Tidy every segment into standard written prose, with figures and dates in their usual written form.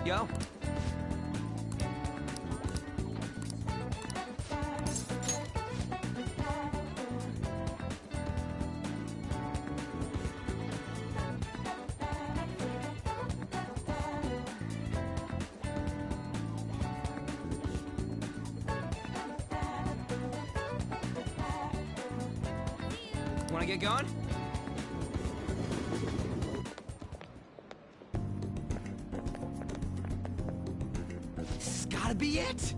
Yo. Wanna get going? This has gotta be it!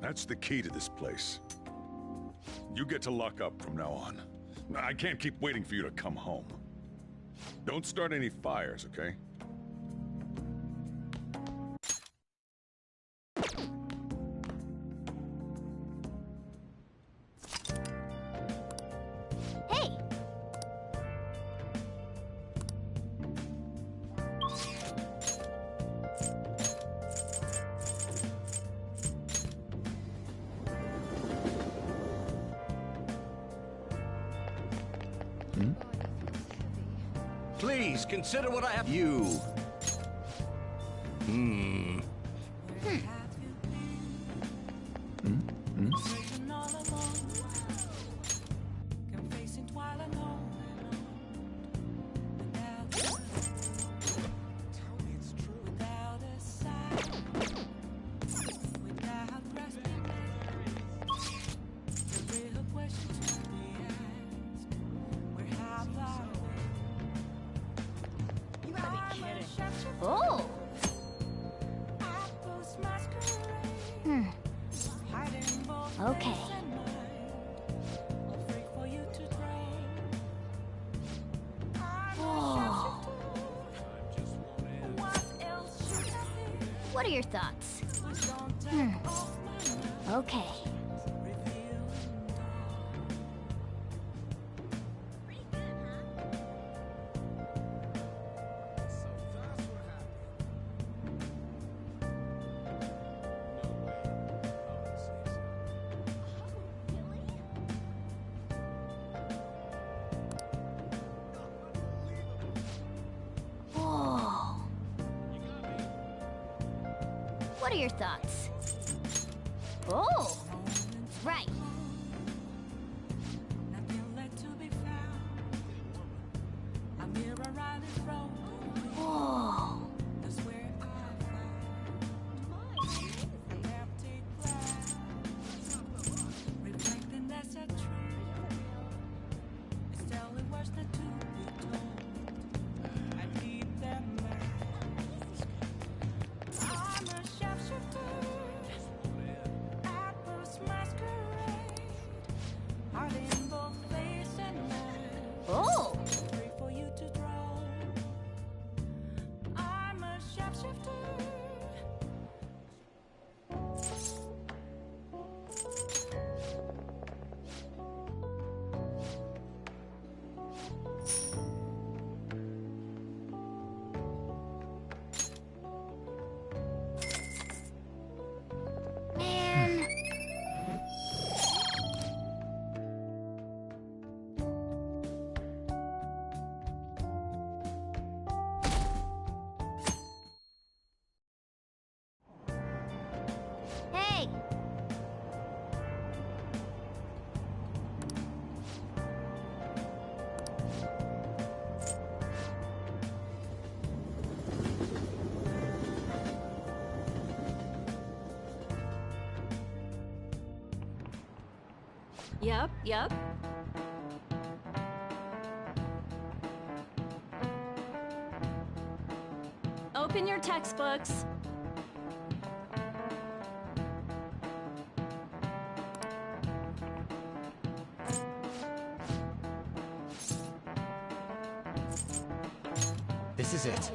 That's the key to this place. You get to lock up from now on. I can't keep waiting for you to come home. Don't start any fires, okay? Hey! Please, consider what I have. You. Oh! Okay. Whoa. What are your thoughts? Okay. What are your thoughts? Oh, right. Whoa. Oh. Man. Hey. Yep. Open your textbooks. This is it.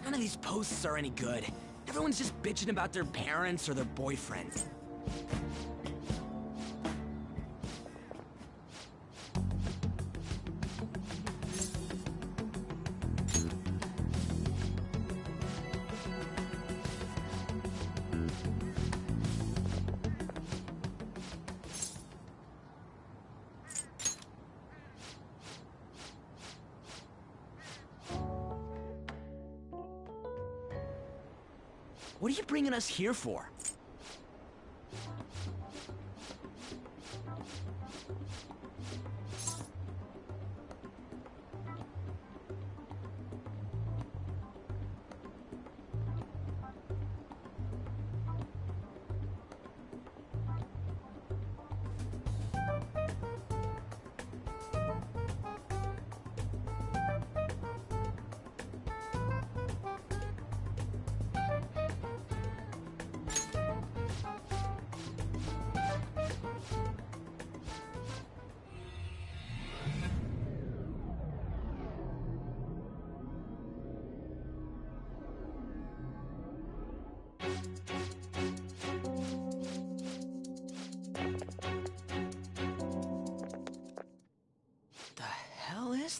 None of these posts are any good. Everyone's just bitching about their parents or their boyfriend. What are you bringing us here for?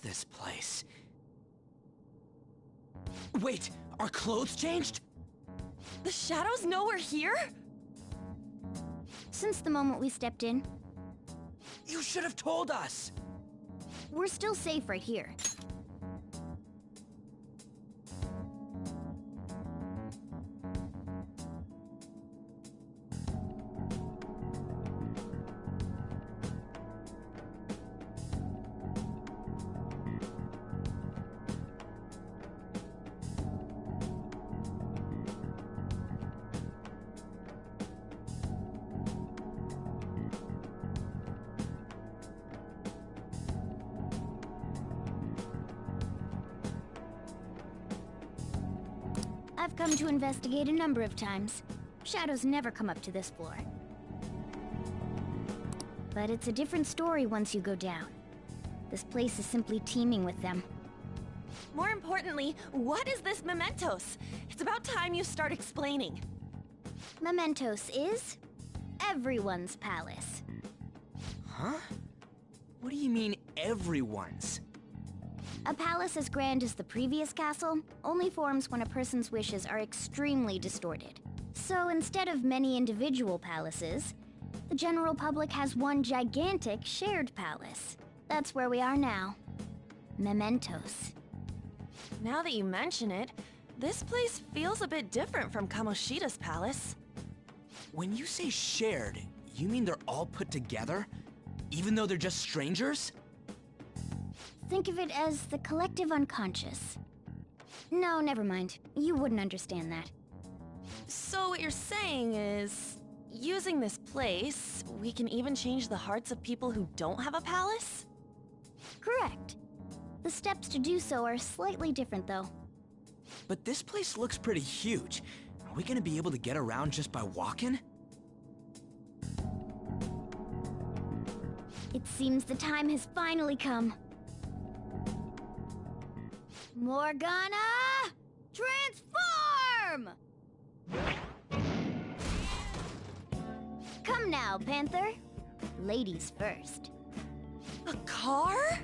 This place? Wait, our clothes changed? The shadows know we're here? Since the moment we stepped in, You should have told us! we're still safe right here. I've come to investigate a number of times. Shadows never come up to this floor. But it's a different story once you go down. This place is simply teeming with them. More importantly, what is this Mementos? It's about time you start explaining. Mementos is everyone's palace. Huh? What do you mean, everyone's? A palace as grand as the previous castle only forms when a person's wishes are extremely distorted. So instead of many individual palaces, the general public has one gigantic shared palace. That's where we are now. Mementos. Now that you mention it, this place feels a bit different from Kamoshida's palace. When you say shared, you mean they're all put together? Even though they're just strangers? Think of it as the collective unconscious. No, never mind. You wouldn't understand that. So what you're saying is, using this place, we can even change the hearts of people who don't have a palace? Correct. The steps to do so are slightly different, though. But this place looks pretty huge. Are we gonna be able to get around just by walking? It seems the time has finally come. Morgana! Transform! Come now, Panther. Ladies first. A car?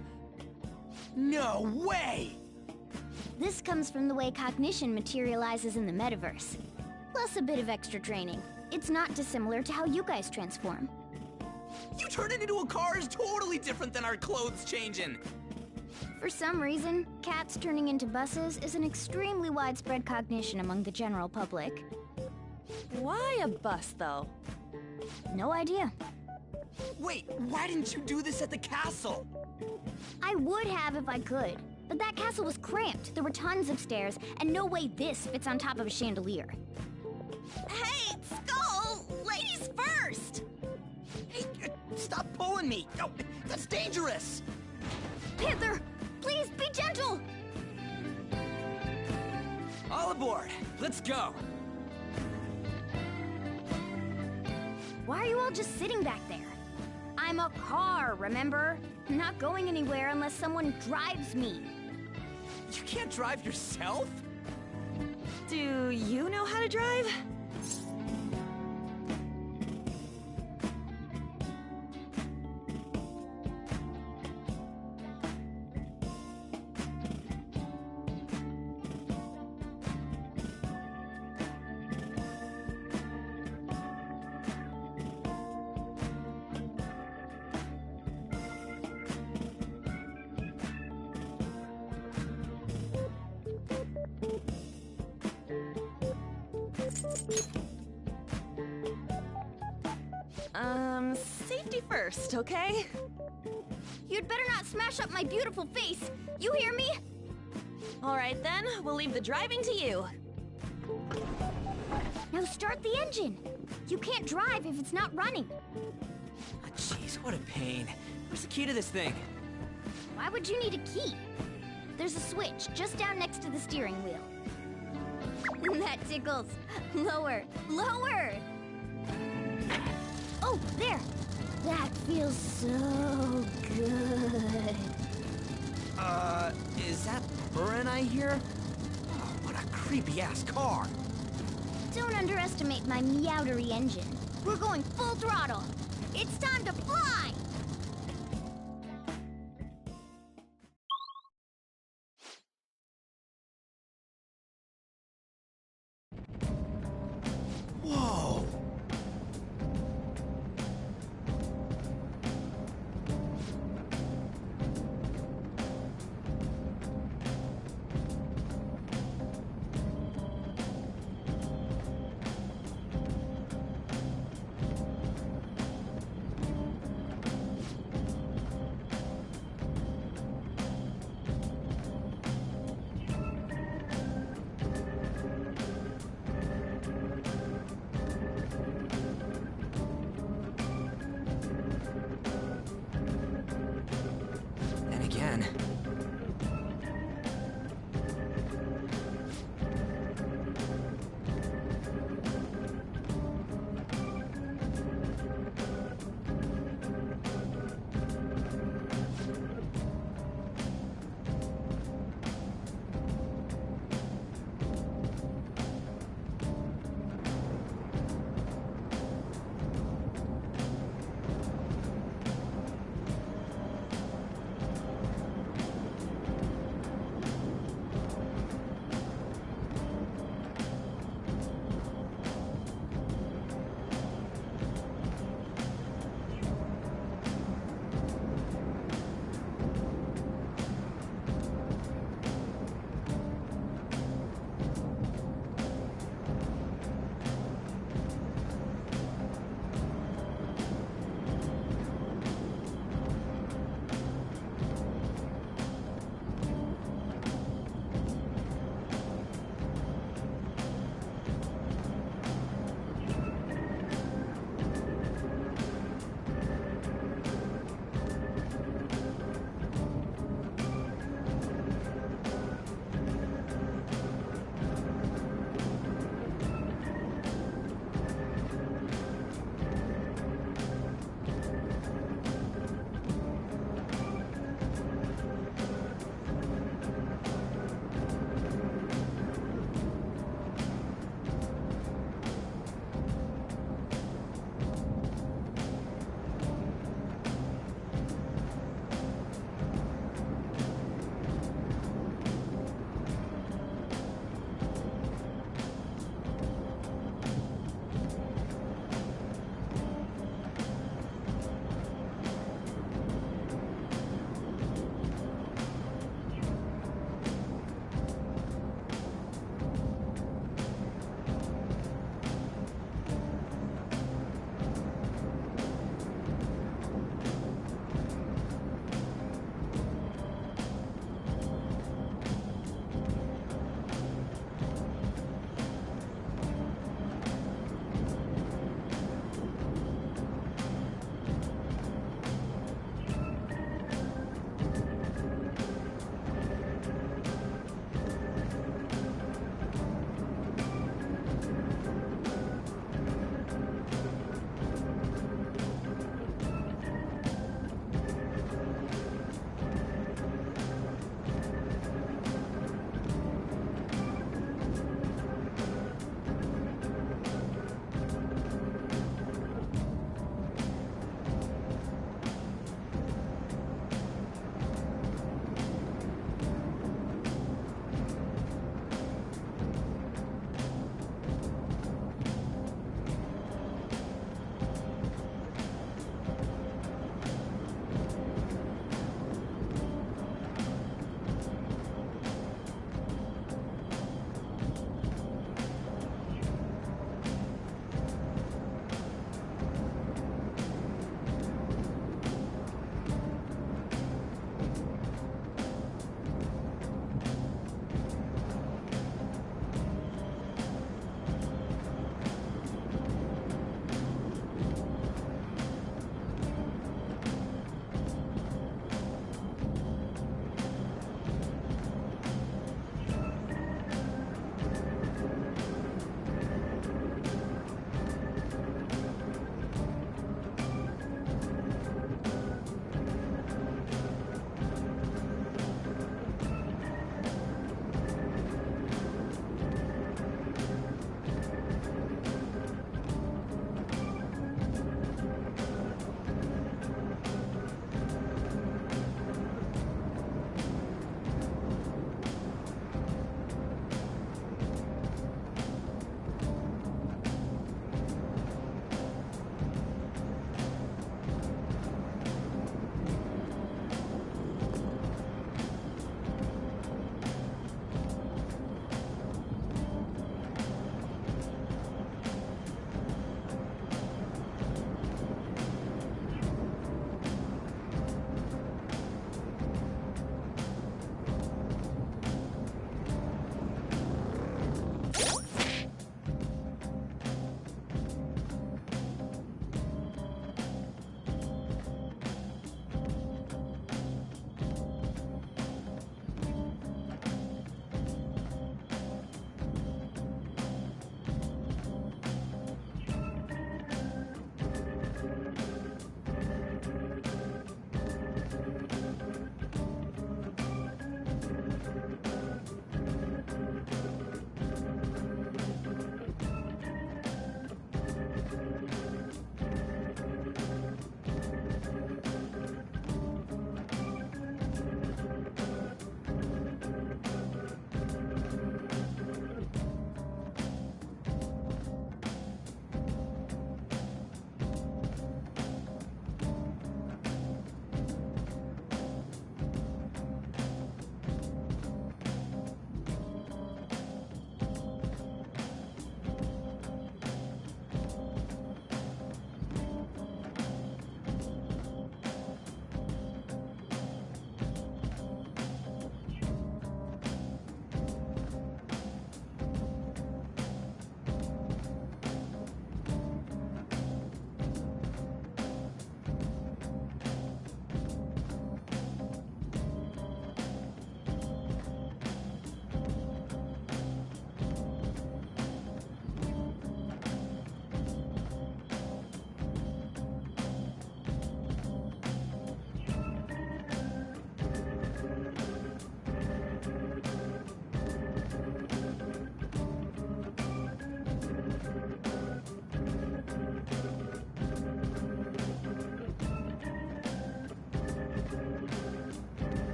No way! This comes from the way cognition materializes in the metaverse. Plus a bit of extra training. It's not dissimilar to how you guys transform. You turning into a car is totally different than our clothes changing! For some reason, cats turning into buses is an extremely widespread cognition among the general public. Why a bus, though? No idea. Wait, why didn't you do this at the castle? I would have if I could, but that castle was cramped. There were tons of stairs, and no way this fits on top of a chandelier. Hey, Skull! Ladies first! Hey, stop pulling me! No, that's dangerous! Panther, please be gentle! All aboard! Let's go! Why are you all just sitting back there? I'm a car, remember? I'm not going anywhere unless someone drives me. You can't drive yourself? Do you know how to drive? Safety first, okay? You'd better not smash up my beautiful face. You hear me? All right then, we'll leave the driving to you. Now start the engine. You can't drive if it's not running. Ah, jeez, what a pain. Where's the key to this thing? Why would you need a key? There's a switch just down next to the steering wheel. That tickles. Lower, lower! Oh, there! That feels so good. Is that Buran I hear? Oh, what a creepy-ass car. Don't underestimate my meowdery engine. We're going full throttle. It's time to fly! Whoa! And again.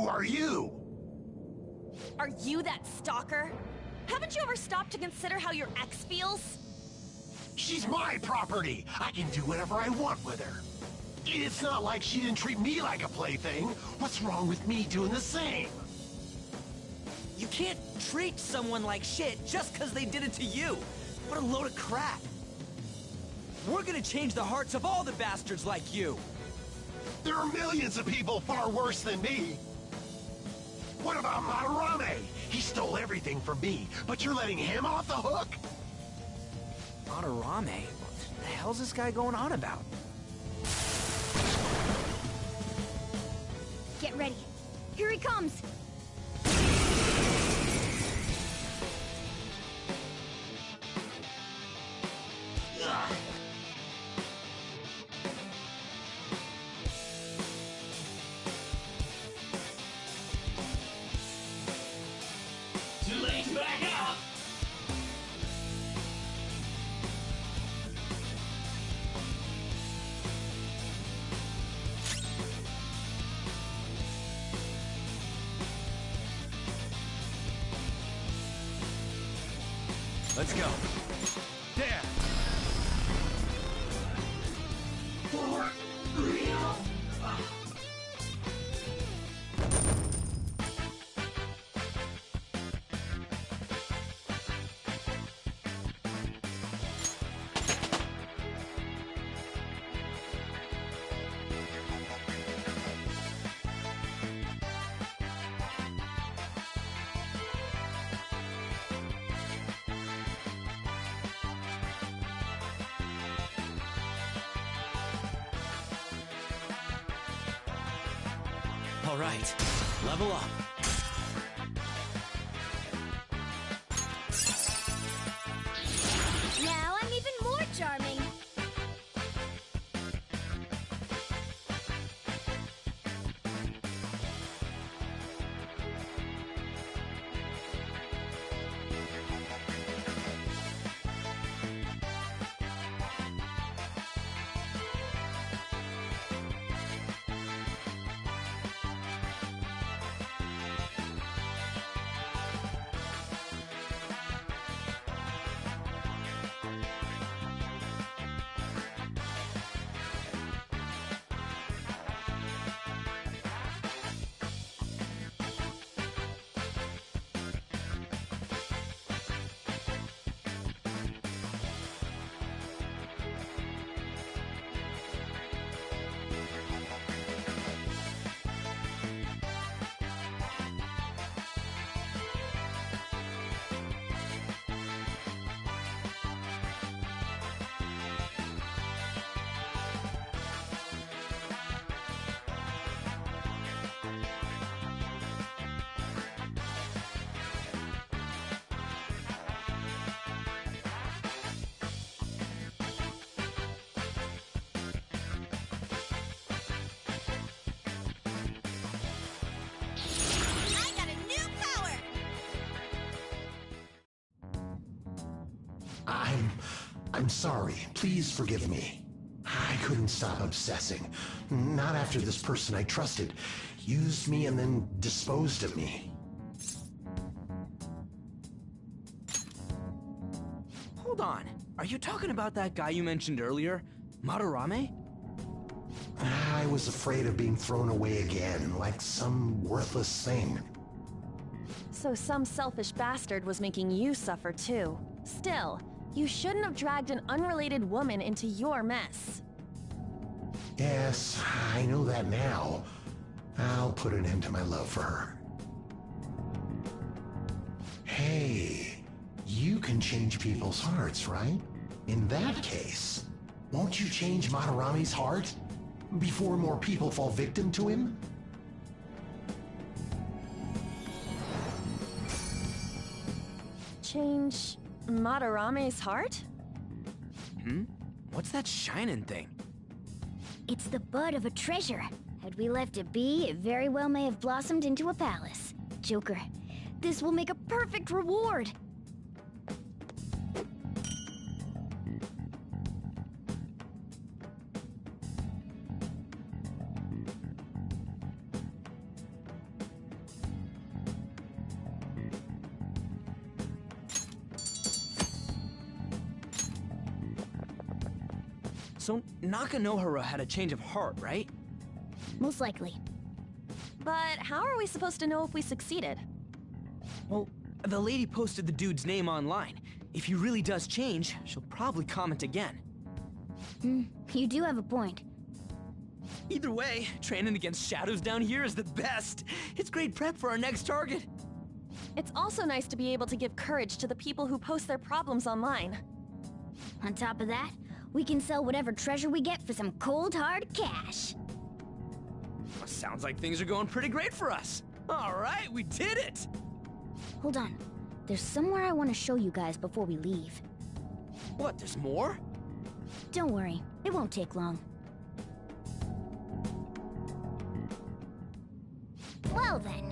Who are you? Are you that stalker? Haven't you ever stopped to consider how your ex feels? She's my property. I can do whatever I want with her. It's not like she didn't treat me like a plaything. What's wrong with me doing the same? You can't treat someone like shit just because they did it to you. What a load of crap. We're gonna change the hearts of all the bastards like you. There are millions of people far worse than me. What about Madarame? He stole everything from me, but you're letting him off the hook? Madarame? What the hell's this guy going on about? Get ready. Here he comes. Too late to back up! Let's go. There! All right, level up. Now I'm even more charming. I'm sorry. Please forgive me. I couldn't stop obsessing. Not after this person I trusted used me and then disposed of me. Hold on. Are you talking about that guy you mentioned earlier? Madarame? I was afraid of being thrown away again, like some worthless thing. So some selfish bastard was making you suffer too. Still, you shouldn't have dragged an unrelated woman into your mess. Yes, I know that now. I'll put an end to my love for her. Hey, you can change people's hearts, right? In that case, won't you change Madarame's heart before more people fall victim to him? Change Madarame's heart? What's that shining thing? It's the bud of a treasure. Had we left it be, it very well may have blossomed into a palace. Joker, this will make a perfect reward. So Nakanohara had a change of heart, right? Most likely. But how are we supposed to know if we succeeded? Well, the lady posted the dude's name online. If he really does change, she'll probably comment again. You do have a point. Either way, training against shadows down here is the best. It's great prep for our next target. It's also nice to be able to give courage to the people who post their problems online. On top of that, we can sell whatever treasure we get for some cold hard cash. Sounds like things are going pretty great for us. All right, we did it! Hold on. There's somewhere I want to show you guys before we leave. What, there's more? Don't worry, it won't take long. Well then.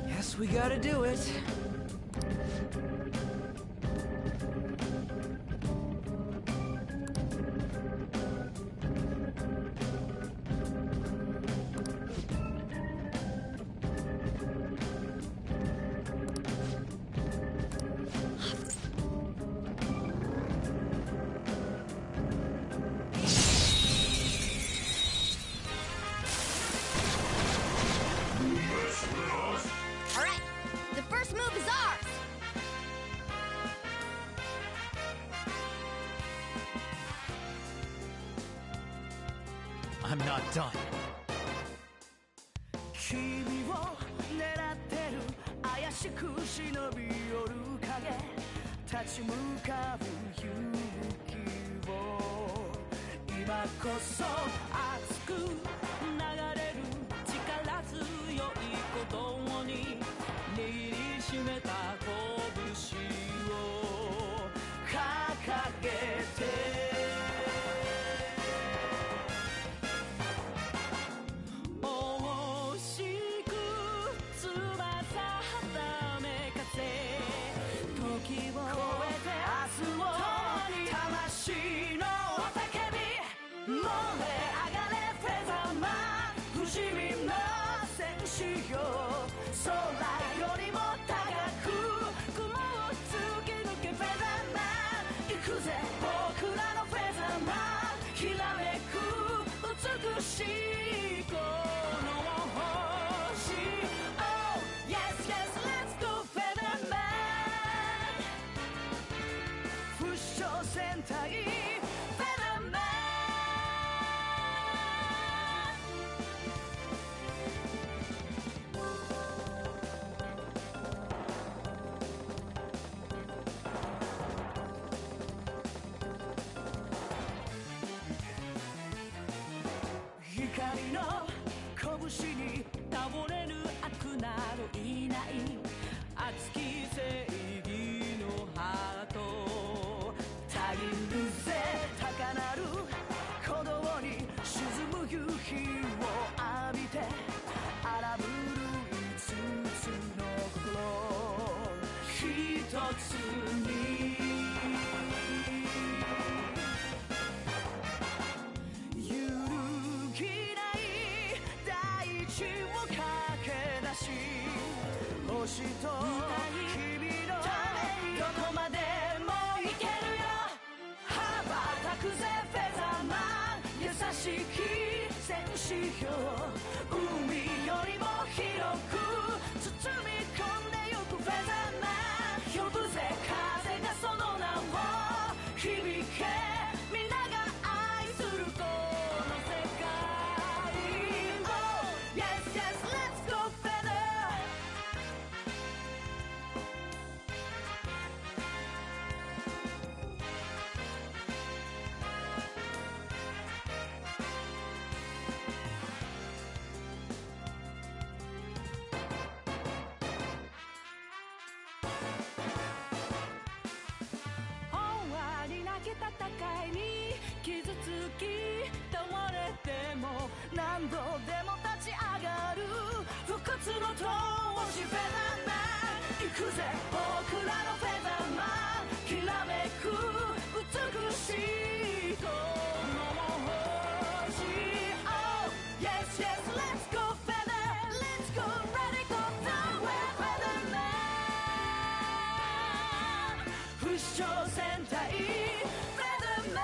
Guess we gotta do it. Alright, the first move is ours! I'm not done. 君を狙ってる怪しく忍び寄る影立ち向かう勇気を今こそ熱く流れる力強い鼓動に握りしめた拳を掲げて光の拳に倒れる悪などいない熱き正義のハートたぎるぜ高鳴る鼓動に沈む夕日を浴びて荒ぶる五つの心一つに星と君のどこまでも行けるよ羽ばたくぜフェザーマン優しき戦士よ海よりも広く包み込んでゆくフェザーマン呼ぶぜ風がとをしフェザーマン行くぜ僕らのフェザーマンきらめく美しいこの星 Oh yes yes let's go feather let's go ready go down with feather man 不死鳥戦隊 feather man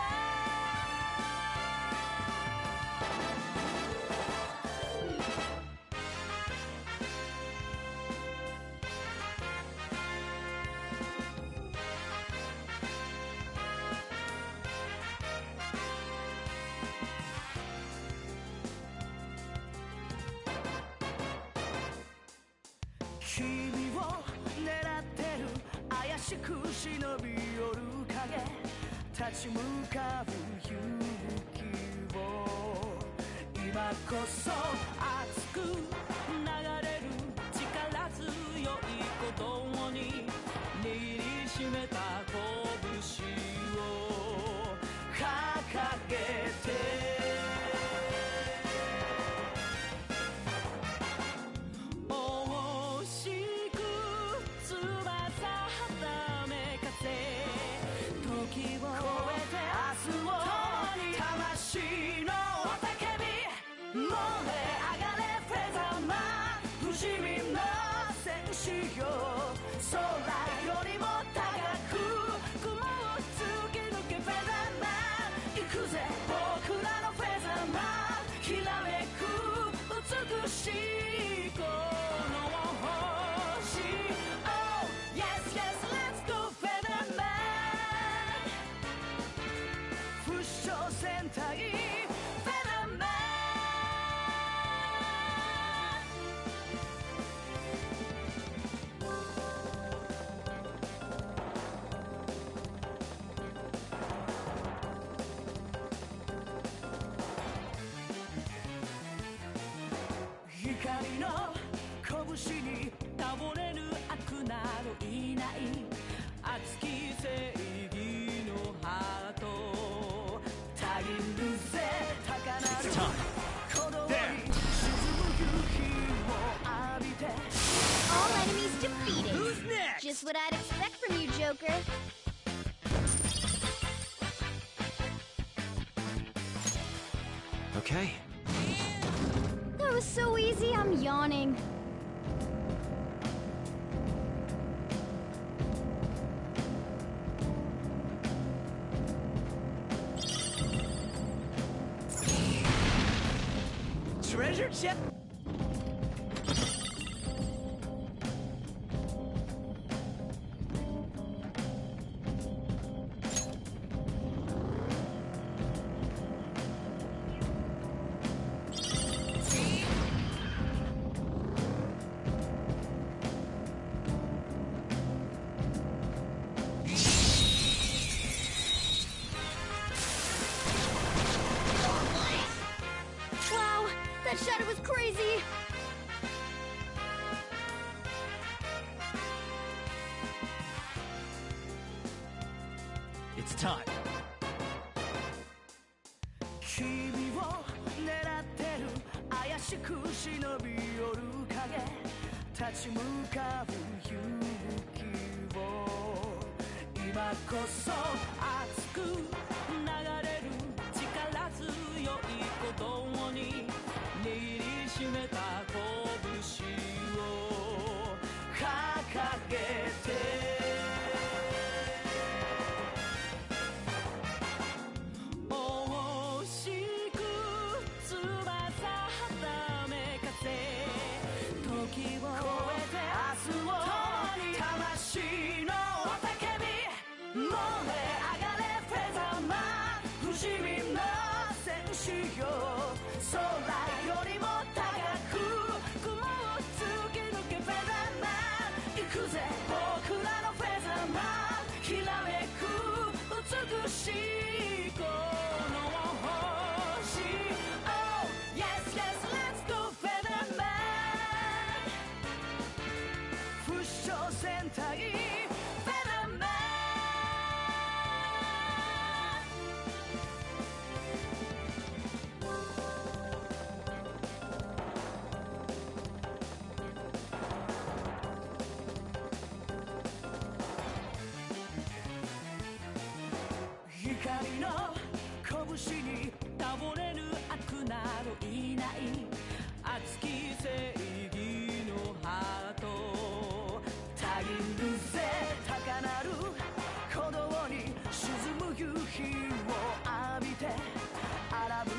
君を狙ってる怪しく忍び寄る影立ち向かう勇気を今こそ熱く流れる力強い鼓動に握りしめた拳を掲げて空よりも高く雲を突き抜けフェザーマン行くぜ僕らのフェザーマンきらめく美しいこの星 Oh yes yes let's go フェザーマン不死鳥戦隊フェザーマン光の拳に倒れる悪などいない熱き正義のハートたぎるぜ高鳴る鼓動に沈む夕日を浴びて All enemies defeated. Who's next? Just what I'd expect from you, Joker. Okay. That was so easy, I'm yawning. Treasure chest? Wow, that shadow was crazy. It's time. 君を狙ってる怪しく忍び寄る影立ち向かう勇気を今こそ熱く流れる力強い鼓動に握りしめた拳を掲げて空よりも高く雲を突き抜けフェザーマン行くぜ僕らのフェザーマンきらめく美しいこの星 Oh yes yes let's go フェザーマン不死鳥戦隊フェザーマン神の拳に倒れる悪などいない熱き正義のハートたぎるぜ高鳴る鼓動に沈む夕日を浴びて荒ぶる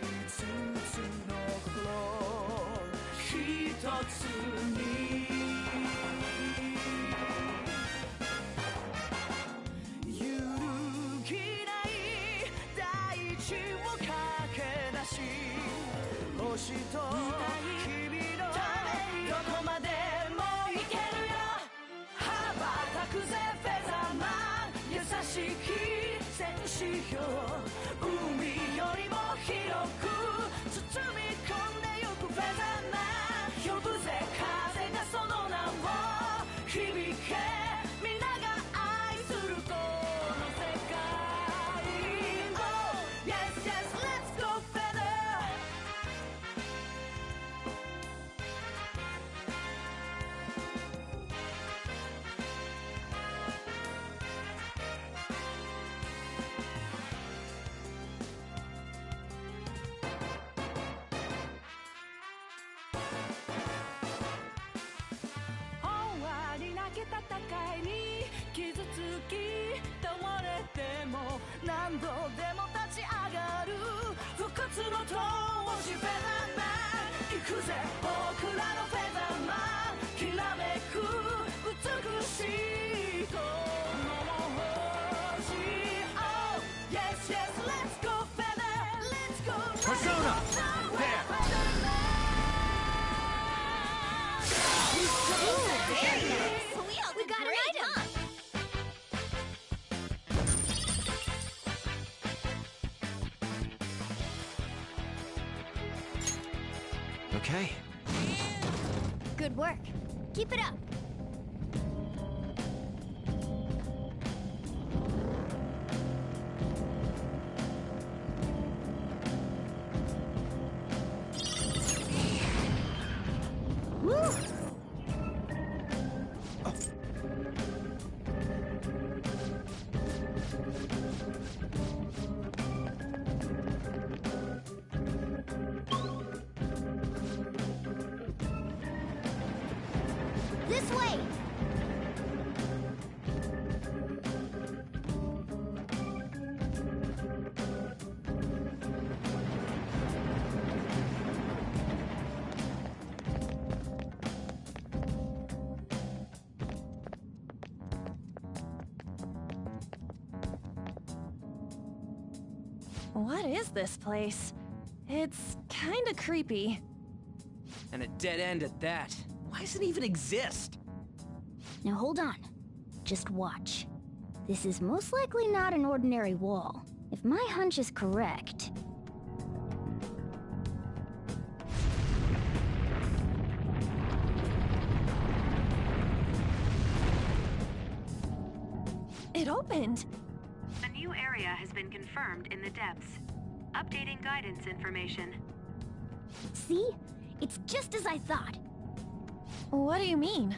5つの心一つに揺るぎない大地を駆け出し星と君のどこまでも行けるよ羽ばたくぜフェザーマン優しき戦士よ海よりも広く包み込んでゆくフェザーマン呼ぶぜ風がその名を響け皆が愛するこの世界 Oh yes yes let's go feather本話に泣け戦いに傷つき倒れても何度でも立ち上がる不屈の闘志フェザーマン行くぜ僕らのフェザーマンきらめく美しいこの星 Oh yes yes let's go feather let's go Persona! There! We got an item! Okay. Good work. Keep it up. Woo! This way! What is this place? It's kinda creepy. And a dead end at that. Why does it even exist? Now hold on. Just watch. This is most likely not an ordinary wall. If my hunch is correct... It opened! A new area has been confirmed in the depths. Updating guidance information. See? It's just as I thought. What do you mean?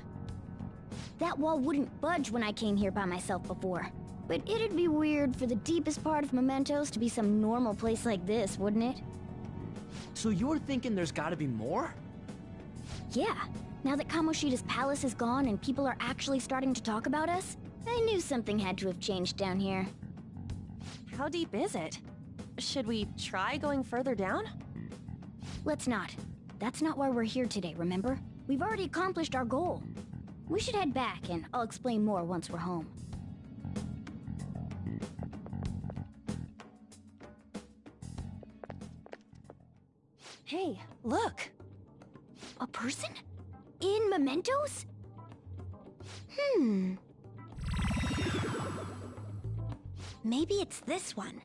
That wall wouldn't budge when I came here by myself before. But it'd be weird for the deepest part of Mementos to be some normal place like this, wouldn't it? So you're thinking there's gotta be more? Yeah. Now that Kamoshida's palace is gone and people are actually starting to talk about us, I knew something had to have changed down here. How deep is it? Should we try going further down? Let's not. That's not why we're here today, remember? We've already accomplished our goal. We should head back, and I'll explain more once we're home. Hey, look! A person? In Mementos? Maybe it's this one.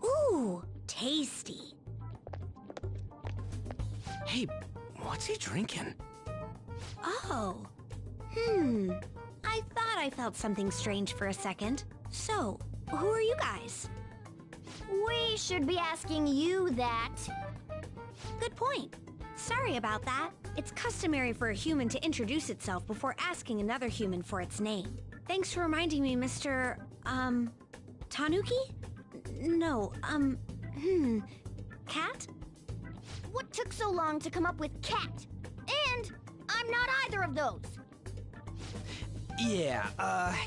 Ooh, tasty. Hey, what's he drinking? Oh. I thought I felt something strange for a second. So, who are you guys? We should be asking you that. Good point. Sorry about that. It's customary for a human to introduce itself before asking another human for its name. Thanks for reminding me, Mr. Tanuki? No, Cat? What took so long to come up with cat? And I'm not either of those. Yeah,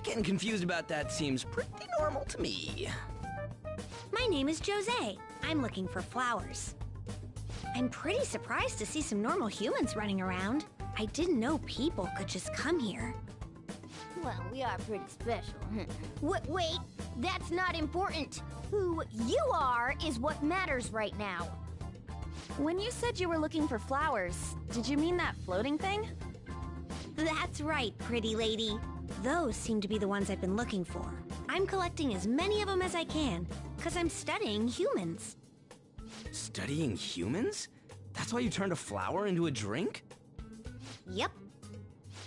getting confused about that seems pretty normal to me. My name is Jose. I'm looking for flowers. I'm pretty surprised to see some normal humans running around. I didn't know people could just come here. Well, we are pretty special. Wait, that's not important. Who you are is what matters right now. When you said you were looking for flowers, did you mean that floating thing? That's right, pretty lady. Those seem to be the ones I've been looking for. I'm collecting as many of them as I can, because I'm studying humans. Studying humans? That's why you turned a flower into a drink? Yep.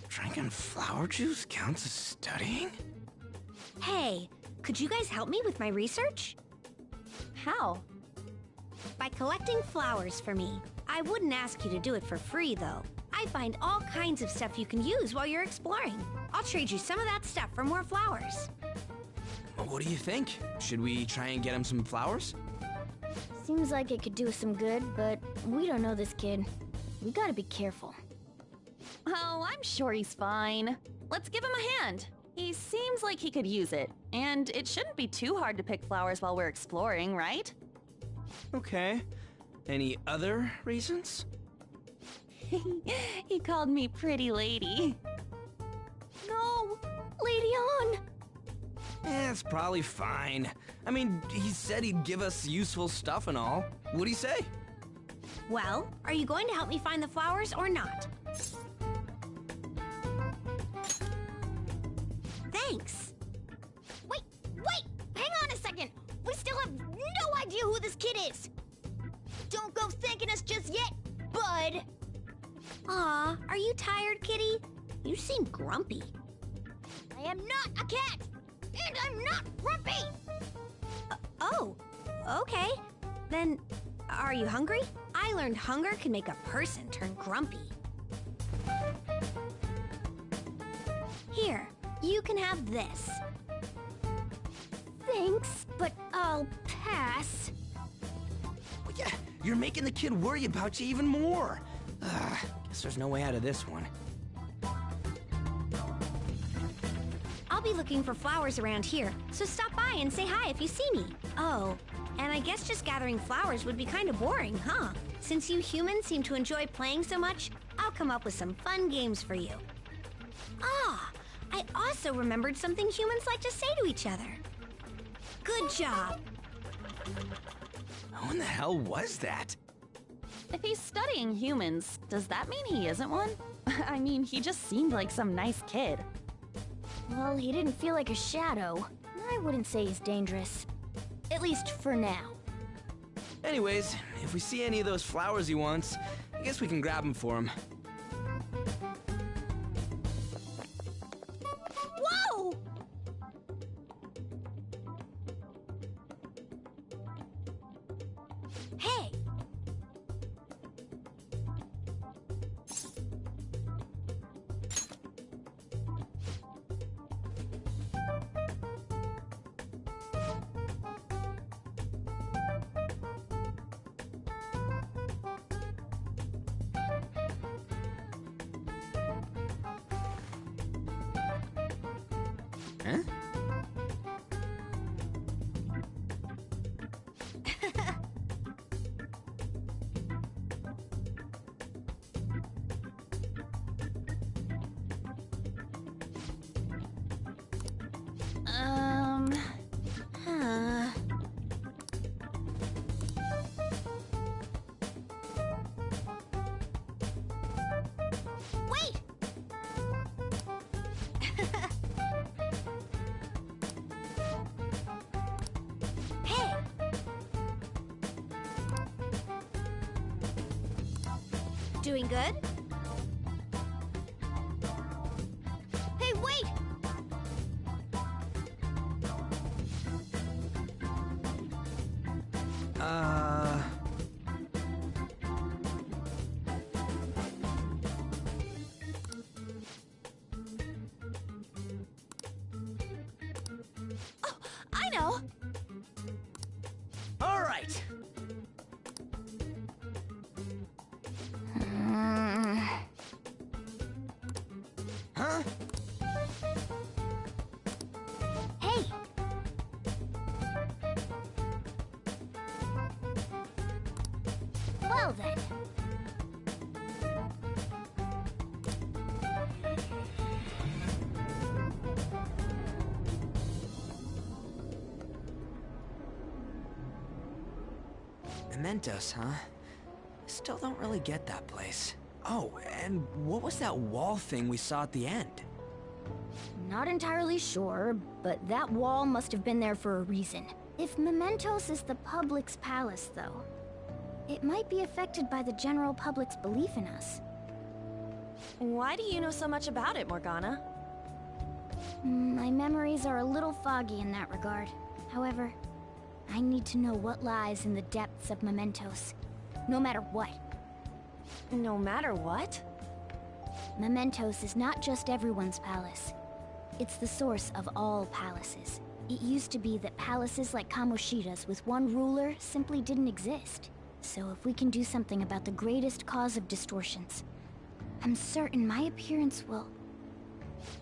Drinking flower juice counts as studying? Hey, could you guys help me with my research? How? By collecting flowers for me. I wouldn't ask you to do it for free, though. I find all kinds of stuff you can use while you're exploring. I'll trade you some of that stuff for more flowers. Well, what do you think? Should we try and get him some flowers? Seems like it could do us some good, but we don't know this kid. We gotta be careful. Oh, I'm sure he's fine. Let's give him a hand. He seems like he could use it, and it shouldn't be too hard to pick flowers while we're exploring, right? Okay. Any other reasons? He called me pretty lady. No! Lady on! It's probably fine. I mean, he said he'd give us useful stuff and all. What'd he say? Well, are you going to help me find the flowers or not? Thanks. Wait! Hang on a second! We still have no idea who this kid is! Don't go thanking us just yet, bud! Aw, are you tired, kitty? You seem grumpy. I am not a cat! And I'm not grumpy! Oh, okay. Then, are you hungry? I learned hunger can make a person turn grumpy. Here, you can have this. Thanks, but I'll pass. Well, yeah, you're making the kid worry about you even more. Guess there's no way out of this one. I'll be looking for flowers around here, so stop by and say hi if you see me. Oh, and I guess just gathering flowers would be kind of boring, huh? Since you humans seem to enjoy playing so much, I'll come up with some fun games for you. Ah, I also remembered something humans like to say to each other. Good job. Who in the hell was that? If he's studying humans, does that mean he isn't one? I mean, he just seemed like some nice kid. Well, he didn't feel like a shadow. I wouldn't say he's dangerous. At least for now. Anyways, if we see any of those flowers he wants, I guess we can grab them for him. Whoa! Hey! Huh? Huh. Wait! Hey! Doing good? Hey, wait! I know! All right. Huh? Hey! Well then. Mementos, huh? Still don't really get that place. Oh, and what was that wall thing we saw at the end? Not entirely sure, but that wall must have been there for a reason. If Mementos is the public's palace, though, it might be affected by the general public's belief in us. Why do you know so much about it, Morgana? My memories are a little foggy in that regard. However, I need to know what lies in the depths of Mementos. No matter what. No matter what? Mementos is not just everyone's palace. It's the source of all palaces. It used to be that palaces like Kamoshida's with one ruler simply didn't exist. So if we can do something about the greatest cause of distortions, I'm certain my appearance will...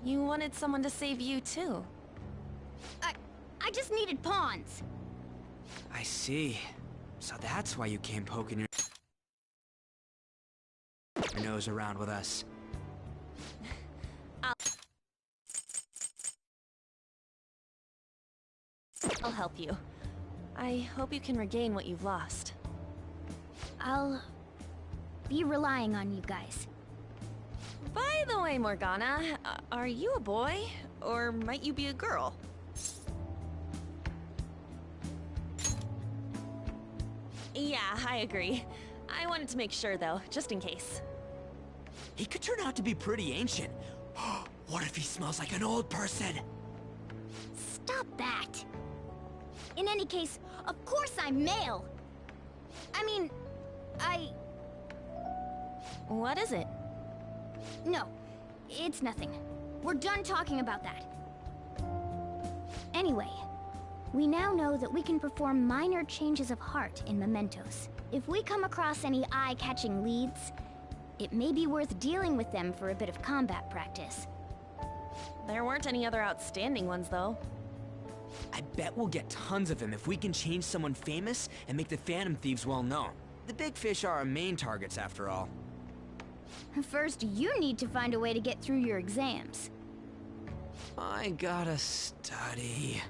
You wanted someone to save you, too. I just needed pawns. I see. So that's why you came poking your nose around with us. I'll help you. I hope you can regain what you've lost. I'll be relying on you guys. By the way, Morgana, are you a boy? Or might you be a girl? Yeah, I agree. I wanted to make sure, though, just in case. He could turn out to be pretty ancient. What if he smells like an old person? Stop that! In any case, of course I'm male! I mean, What is it? No, it's nothing. We're done talking about that. Anyway, we now know that we can perform minor changes of heart in Mementos. If we come across any eye-catching leads, it may be worth dealing with them for a bit of combat practice. There weren't any other outstanding ones, though. I bet we'll get tons of them if we can change someone famous and make the Phantom Thieves well known. The big fish are our main targets, after all. First, you need to find a way to get through your exams. I gotta study.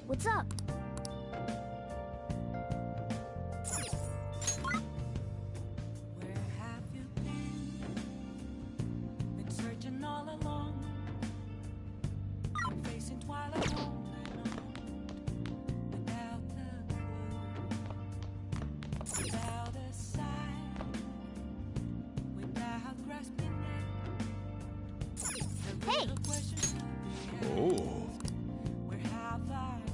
What's up? Where have you been? Been searching all along, facing twilight on and on, without a clue, without a sign, without grasping it. The Hey! real question should be asked, Oh. where have I been?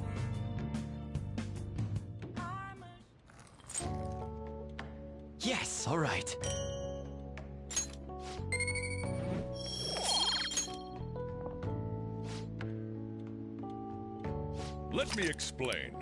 Yes, all right. Let me explain.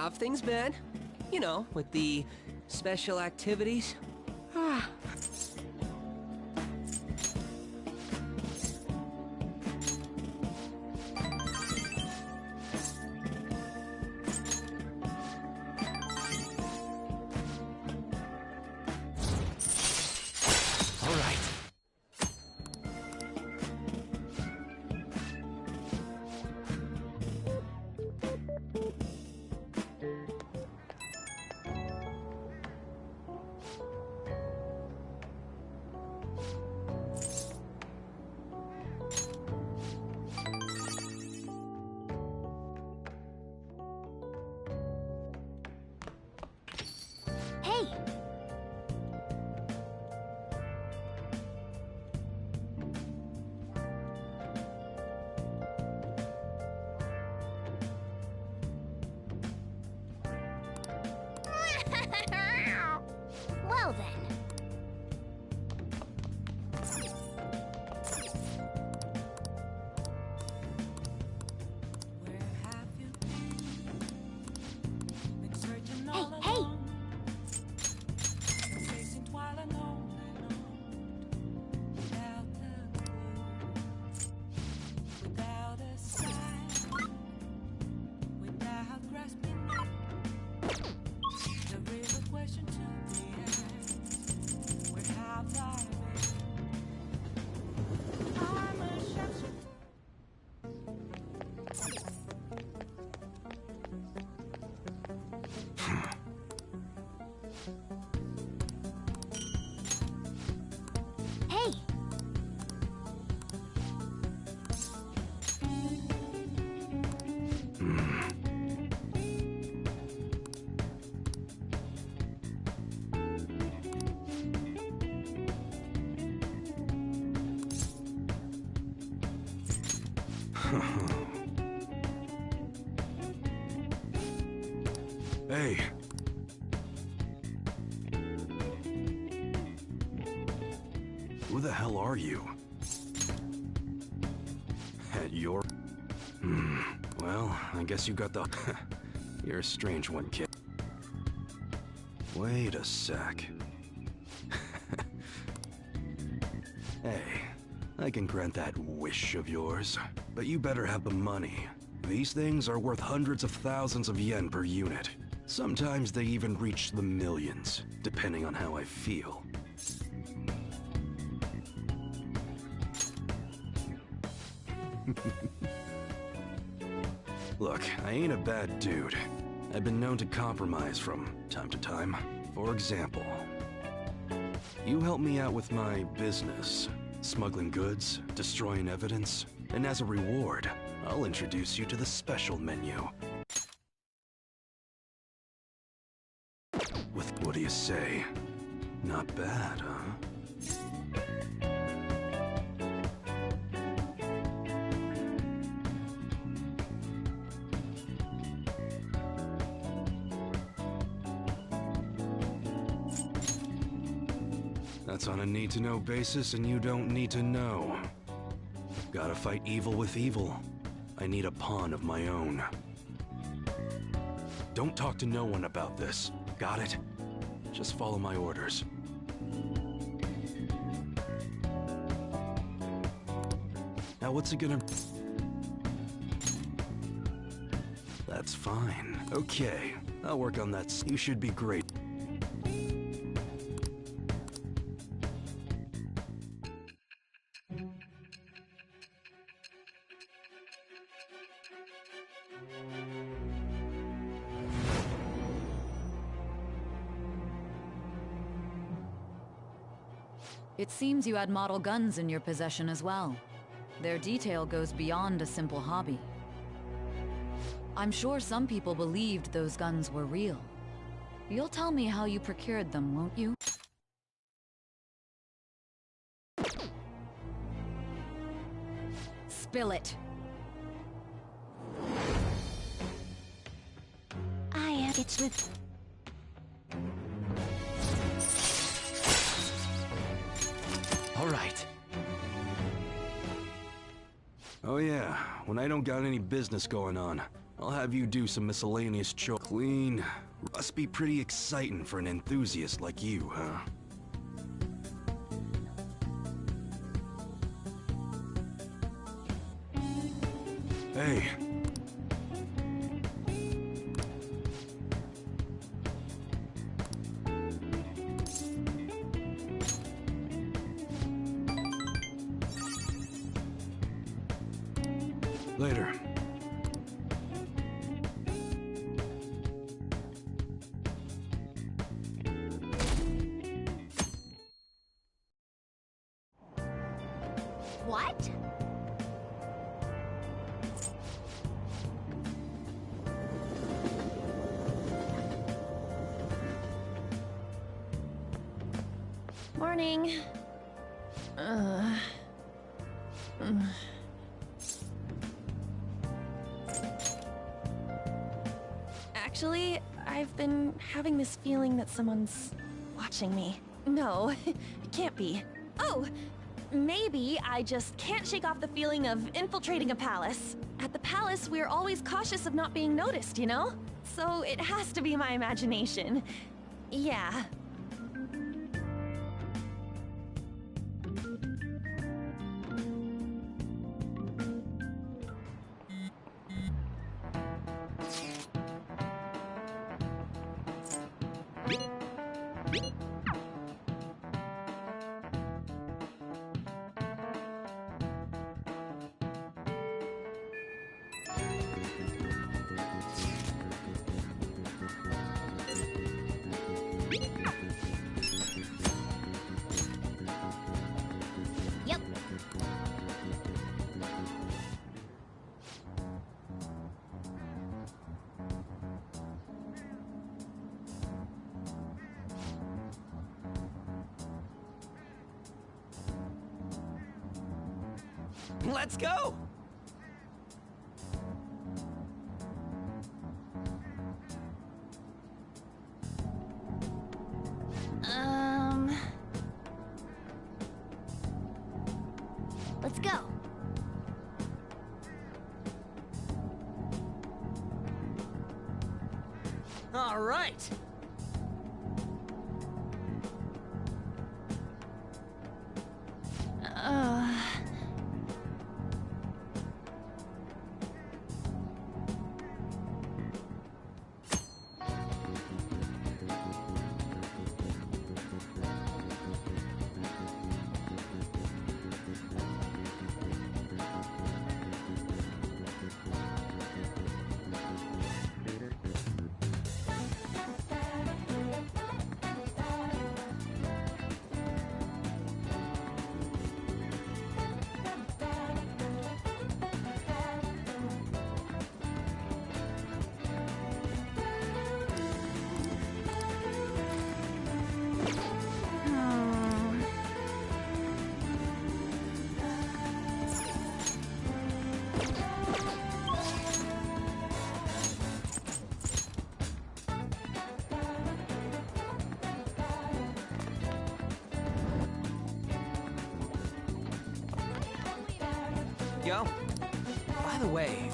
have things been? You know, with the special activities? Hey! Well then. Hey, hey! Hey! Hey. Who the hell are you? At your... Well, I guess you got the... You're a strange one, kid. Wait a sec. Hey, I can grant that wish of yours, but you better have the money. These things are worth hundreds of thousands of yen per unit. Sometimes they even reach the millions, depending on how I feel. Look, I ain't a bad dude. I've been known to compromise from time to time. For example, you help me out with my business, smuggling goods, destroying evidence, and as a reward, I'll introduce you to the special menu. What do you say? Not bad, huh? That's on a need-to-know basis, and you don't need to know. Gotta fight evil with evil. I need a pawn of my own. Don't talk to no one about this. Got it? Just follow my orders. Now what's it gonna... That's fine. Okay, I'll work on that. You should be great. It seems you had model guns in your possession as well. Their detail goes beyond a simple hobby. I'm sure some people believed those guns were real. You'll tell me how you procured them, won't you? Spill it. It's with... All right. Oh yeah, when I don't got any business going on, I'll have you do some miscellaneous clean. Must be pretty exciting for an enthusiast like you, huh? Hey. Later. What? Morning. Actually, I've been having this feeling that someone's watching me. No, it can't be. Oh, maybe I just can't shake off the feeling of infiltrating a palace. At the palace, we're always cautious of not being noticed, you know? So it has to be my imagination. Yeah. Yep. Let's go! Let's go. All right. Yo, by the way...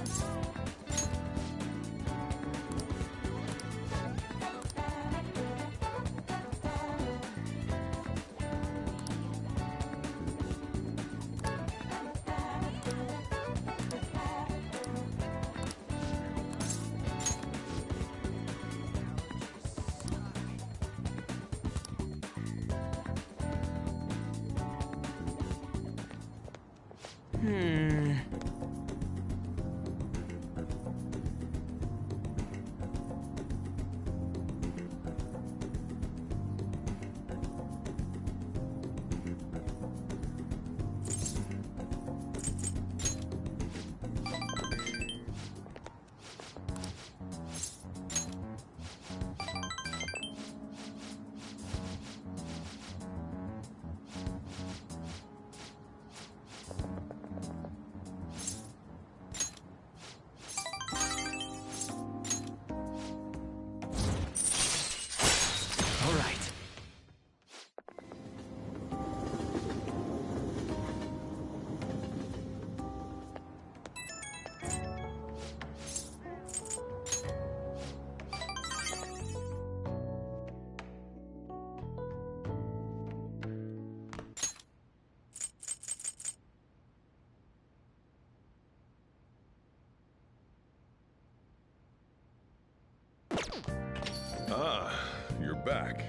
Ah, you're back.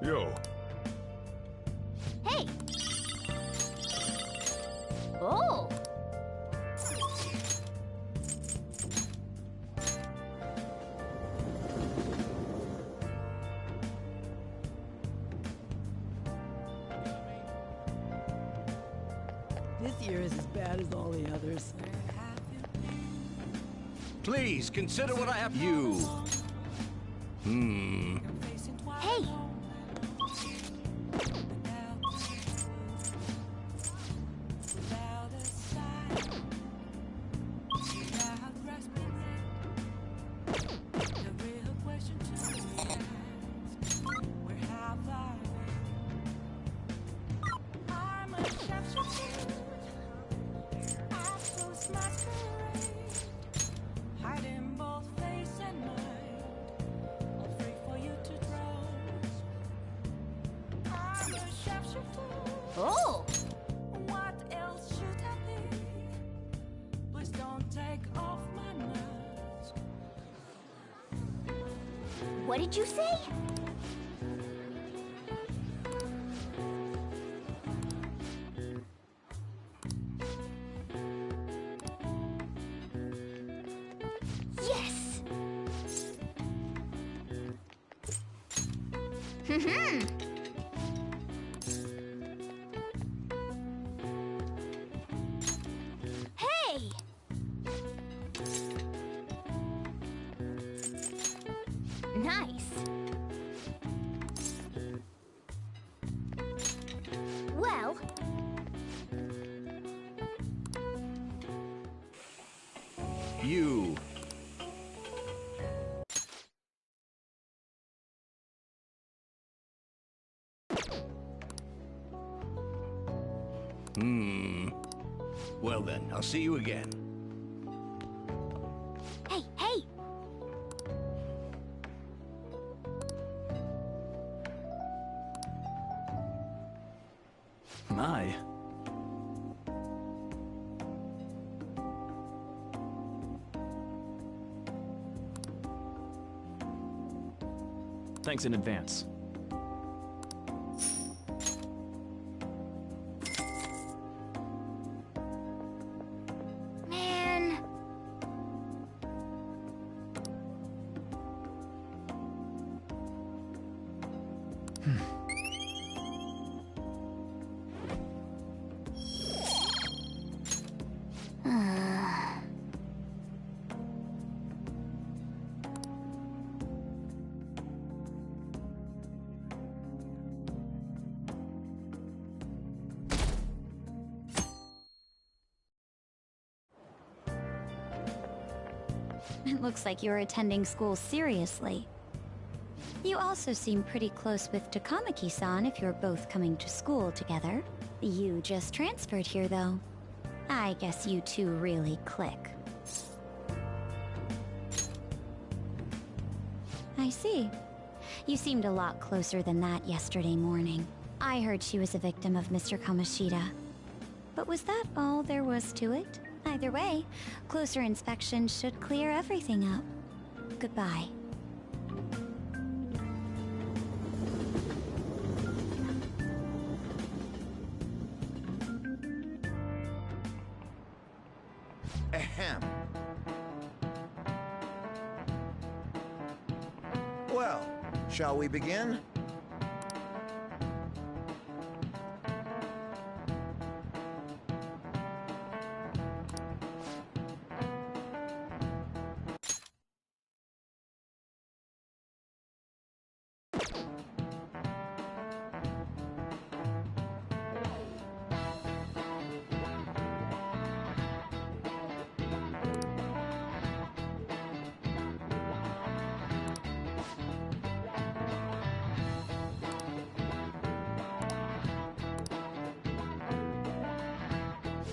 Yo. Hey! Oh! This year is as bad as all the others. Please, consider what I have... You. Hey! Oh! What else should I be? Please don't take off my mask. What did you say? Yes! Hey! Nice. Well, You. Well then, I'll see you again. hey, hey! My. Thanks in advance. Man. It looks like you're attending school seriously. You also seem pretty close with Takamaki-san if you're both coming to school together. You just transferred here, though. I guess you two really click. I see. You seemed a lot closer than that yesterday morning. I heard she was a victim of Mr. Kamoshida. But was that all there was to it? Either way, closer inspection should clear everything up. Goodbye. Ahem. Well, shall we begin?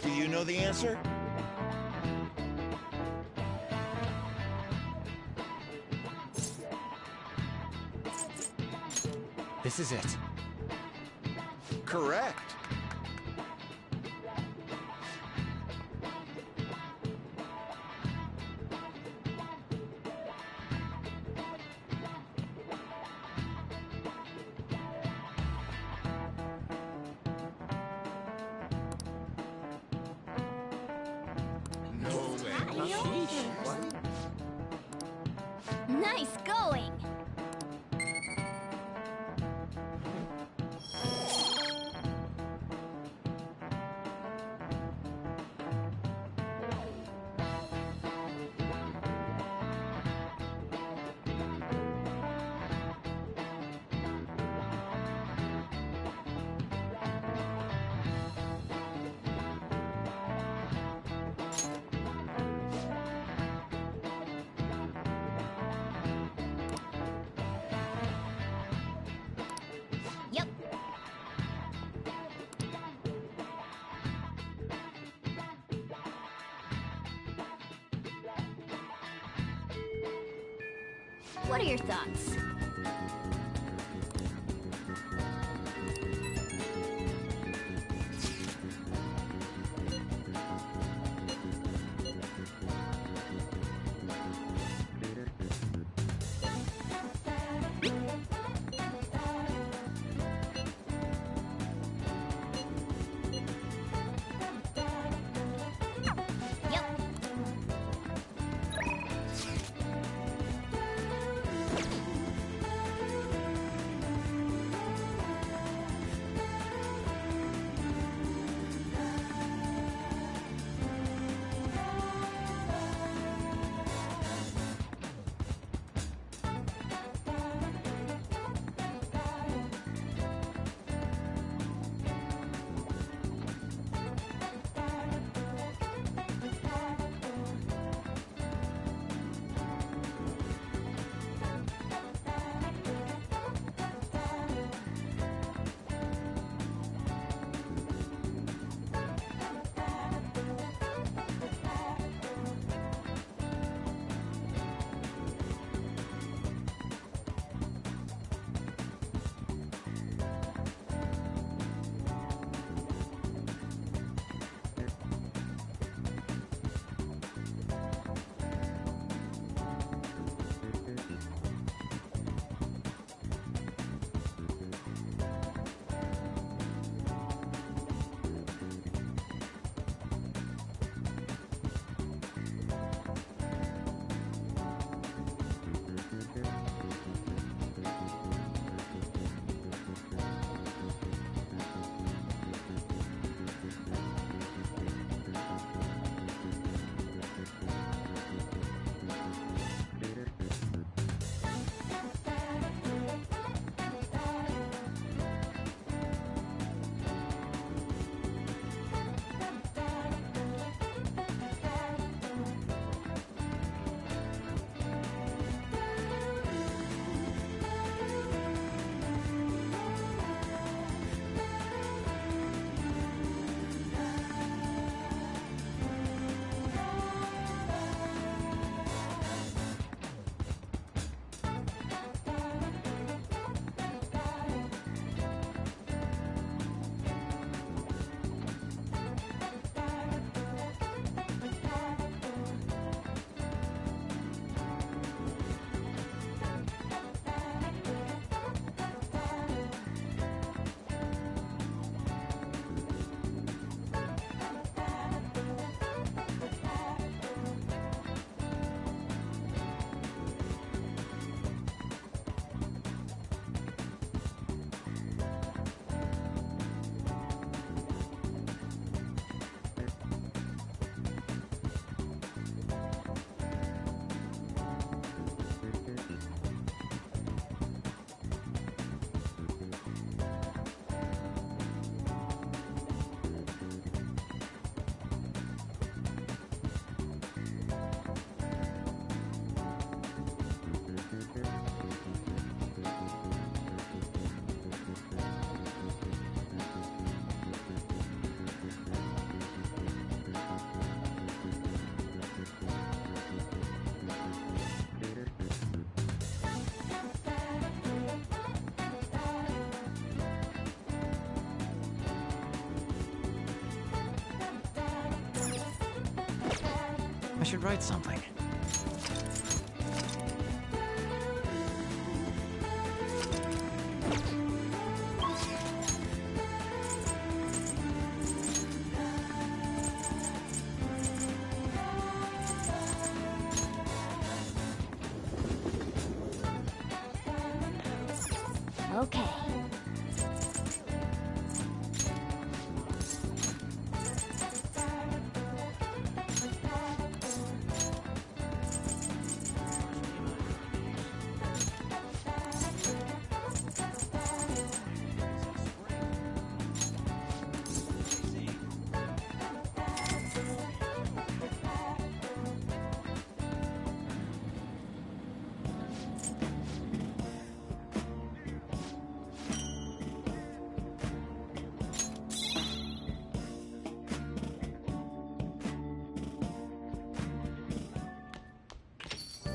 Do you know the answer? This is it. Correct. Real? Nice going! Yep. What are your thoughts? Yep. I should write something. Okay.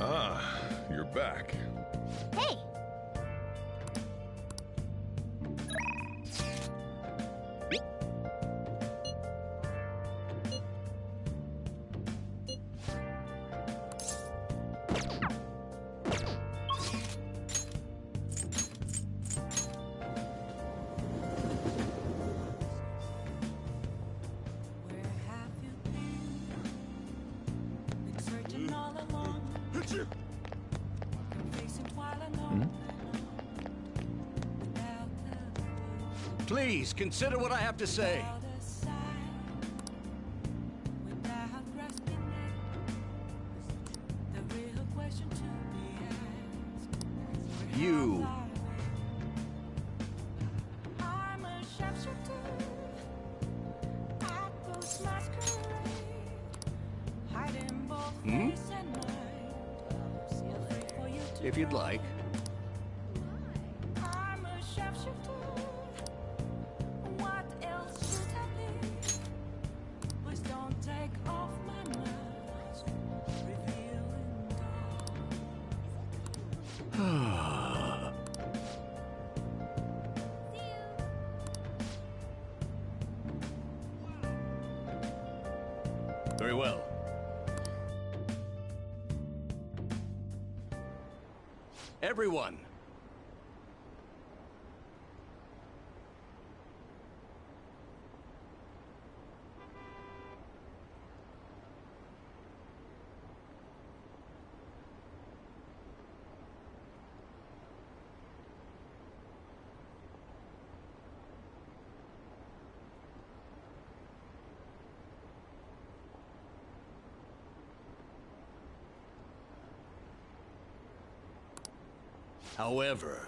Ah, you're back. Hey! Please, consider what I have to say. You. Hmm? If you'd like. Very well. Everyone. However,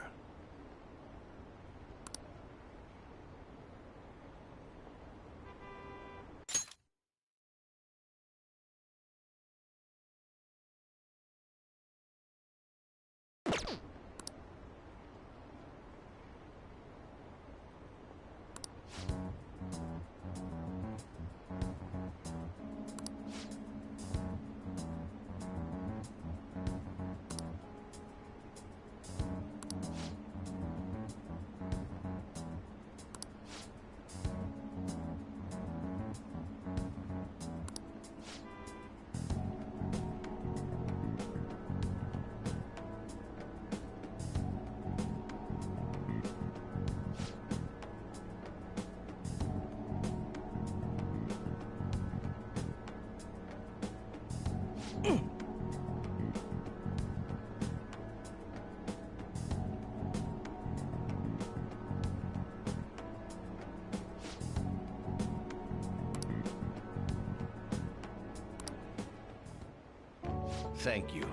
thank you.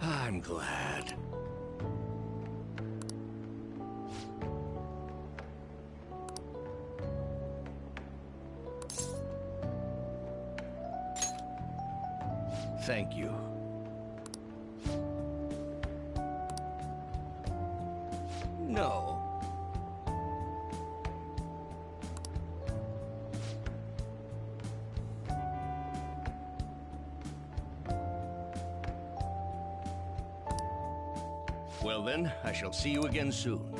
I'm glad. Thank you. No. Well then, I shall see you again soon.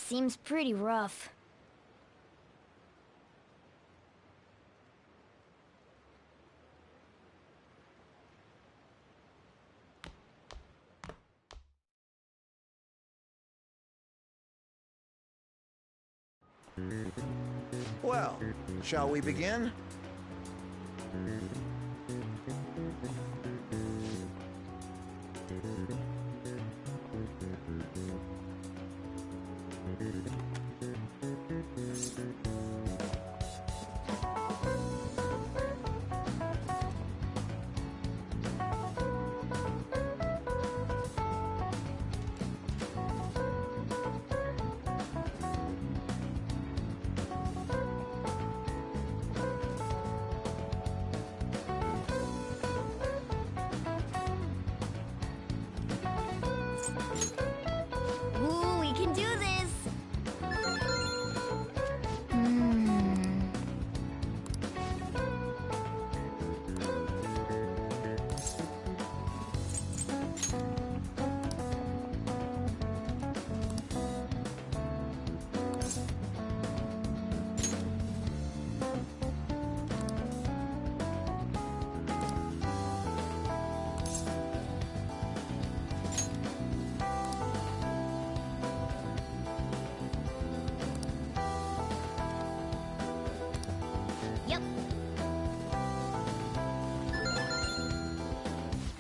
seems pretty rough. Well, shall we begin? Ooh, we can do this! Yep.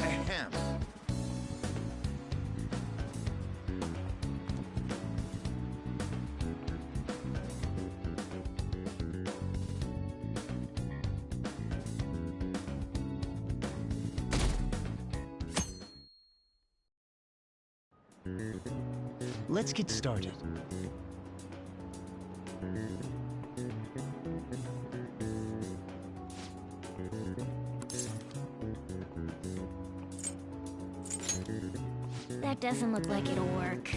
Ahem. Let's get started. That doesn't look like it'll work.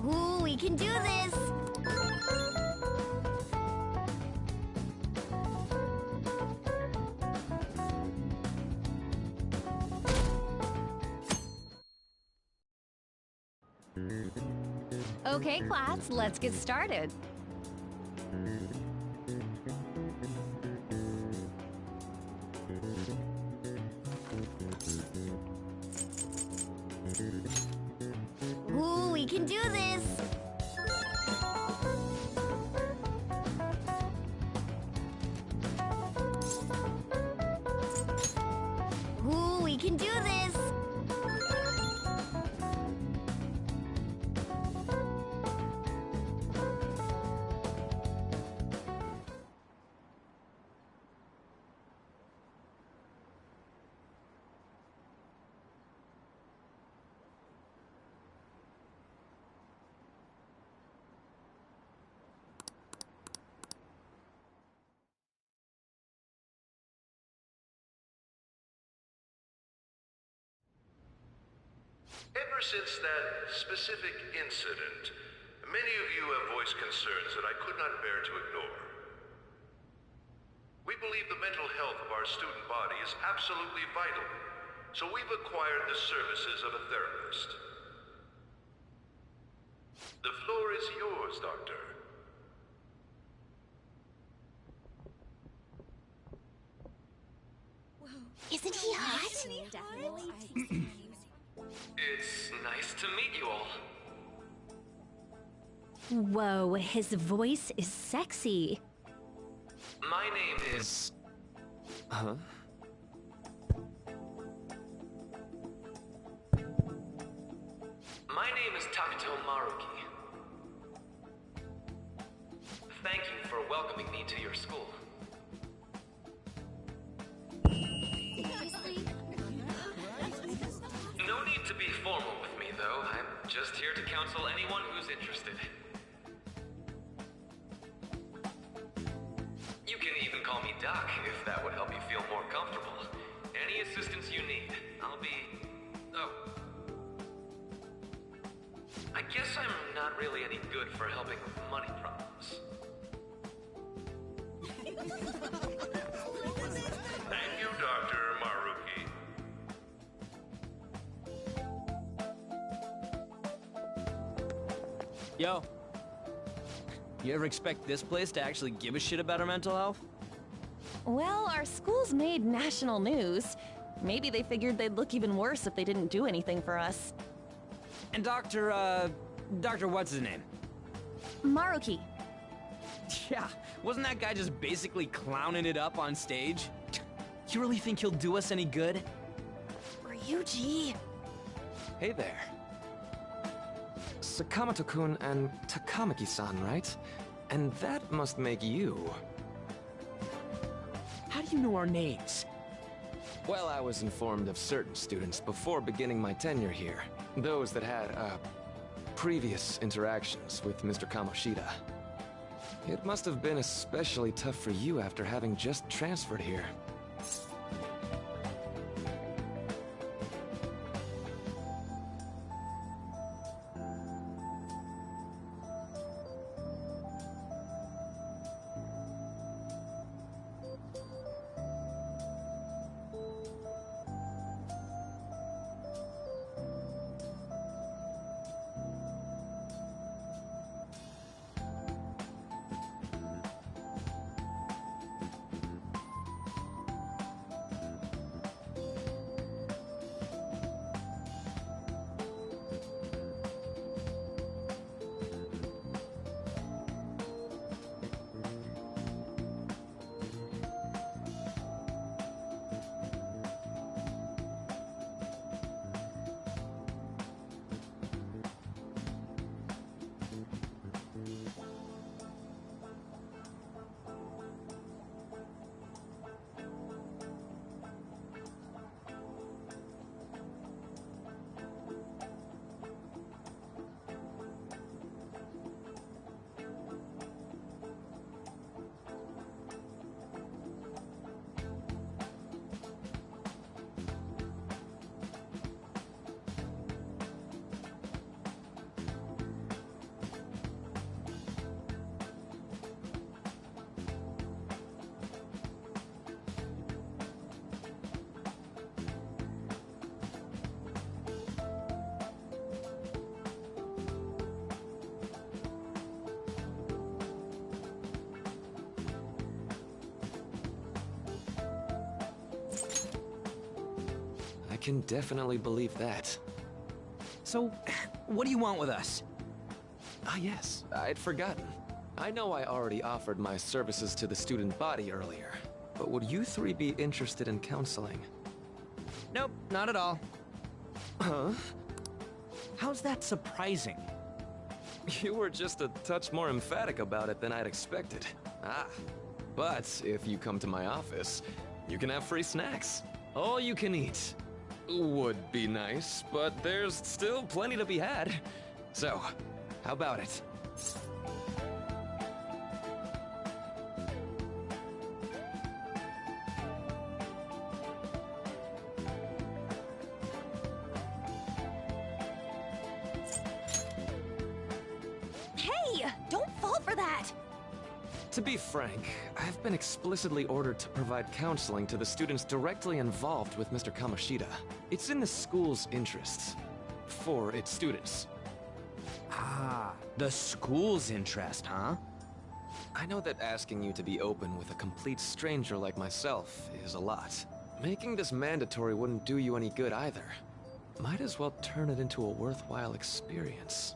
Ooh, we can do this! Okay, class, let's get started. Ooh, we can do this! Ooh, we can do this! Ever since that specific incident, many of you have voiced concerns that I could not bear to ignore. We believe the mental health of our student body is absolutely vital, so we've acquired the services of a therapist. The floor is yours, Doctor. Isn't he hot? It's nice to meet you all. Whoa, his voice is sexy. My name is... Huh? My name is Takuto Maruki. Thank you for welcoming me to your school. No need to be formal with me, though. I'm just here to counsel anyone who's interested. You can even call me Doc, if that would help you feel more comfortable. Any assistance you need, I'll be... Oh. I guess I'm not really any good for helping with money problems. Thank you, Dr. Maruki. Yo. You ever expect this place to actually give a shit about our mental health? Well, our school's made national news. Maybe they figured they'd look even worse if they didn't do anything for us. And Dr. what's his name? Maruki. Yeah, wasn't that guy just basically clowning it up on stage? You really think he'll do us any good? Ryuji! Hey there. Sakamoto-kun and Takamaki-san, right? And that must make you. How do you know our names? Well, I was informed of certain students before beginning my tenure here. Those that had, previous interactions with Mr. Kamoshida. It must have been especially tough for you after having just transferred here. I can definitely believe that. So, what do you want with us? Ah, yes, I'd forgotten. I know I already offered my services to the student body earlier, but would you three be interested in counseling? Nope, not at all. Huh? How's that surprising? You were just a touch more emphatic about it than I'd expected. Ah, but if you come to my office, you can have free snacks. All you can eat. Would be nice, but there's still plenty to be had. So, how about it? Hey! Don't fall for that! To be frank, I've been explicitly ordered to provide counseling to the students directly involved with Mr. Kamoshida. It's in the school's interests. For its students. Ah, the school's interest, huh? I know that asking you to be open with a complete stranger like myself is a lot. Making this mandatory wouldn't do you any good either. Might as well turn it into a worthwhile experience.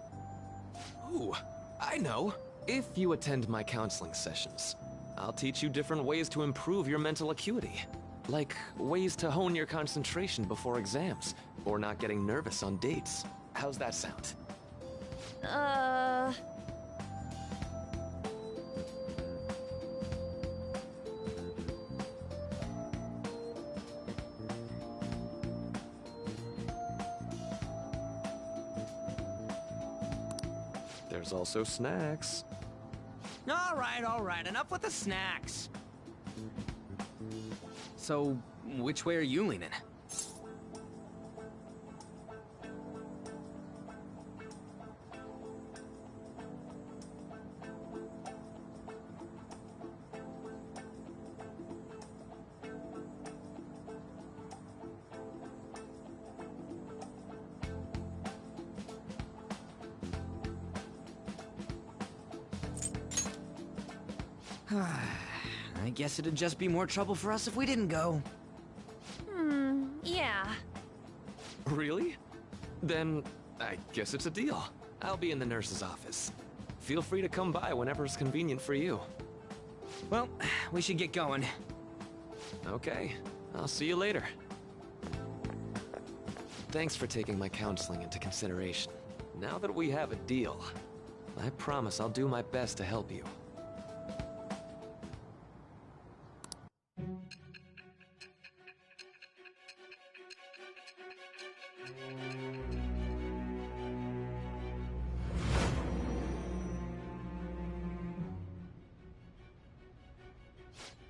Ooh, I know. If you attend my counseling sessions, I'll teach you different ways to improve your mental acuity. Like ways to hone your concentration before exams, or not getting nervous on dates. How's that sound? There's also snacks. All right, enough with the snacks. So, which way are you leaning? I guess it'd just be more trouble for us if we didn't go. Yeah. Really? Then, I guess it's a deal. I'll be in the nurse's office. Feel free to come by whenever it's convenient for you. Well, we should get going. Okay, I'll see you later. Thanks for taking my counseling into consideration. Now that we have a deal, I promise I'll do my best to help you.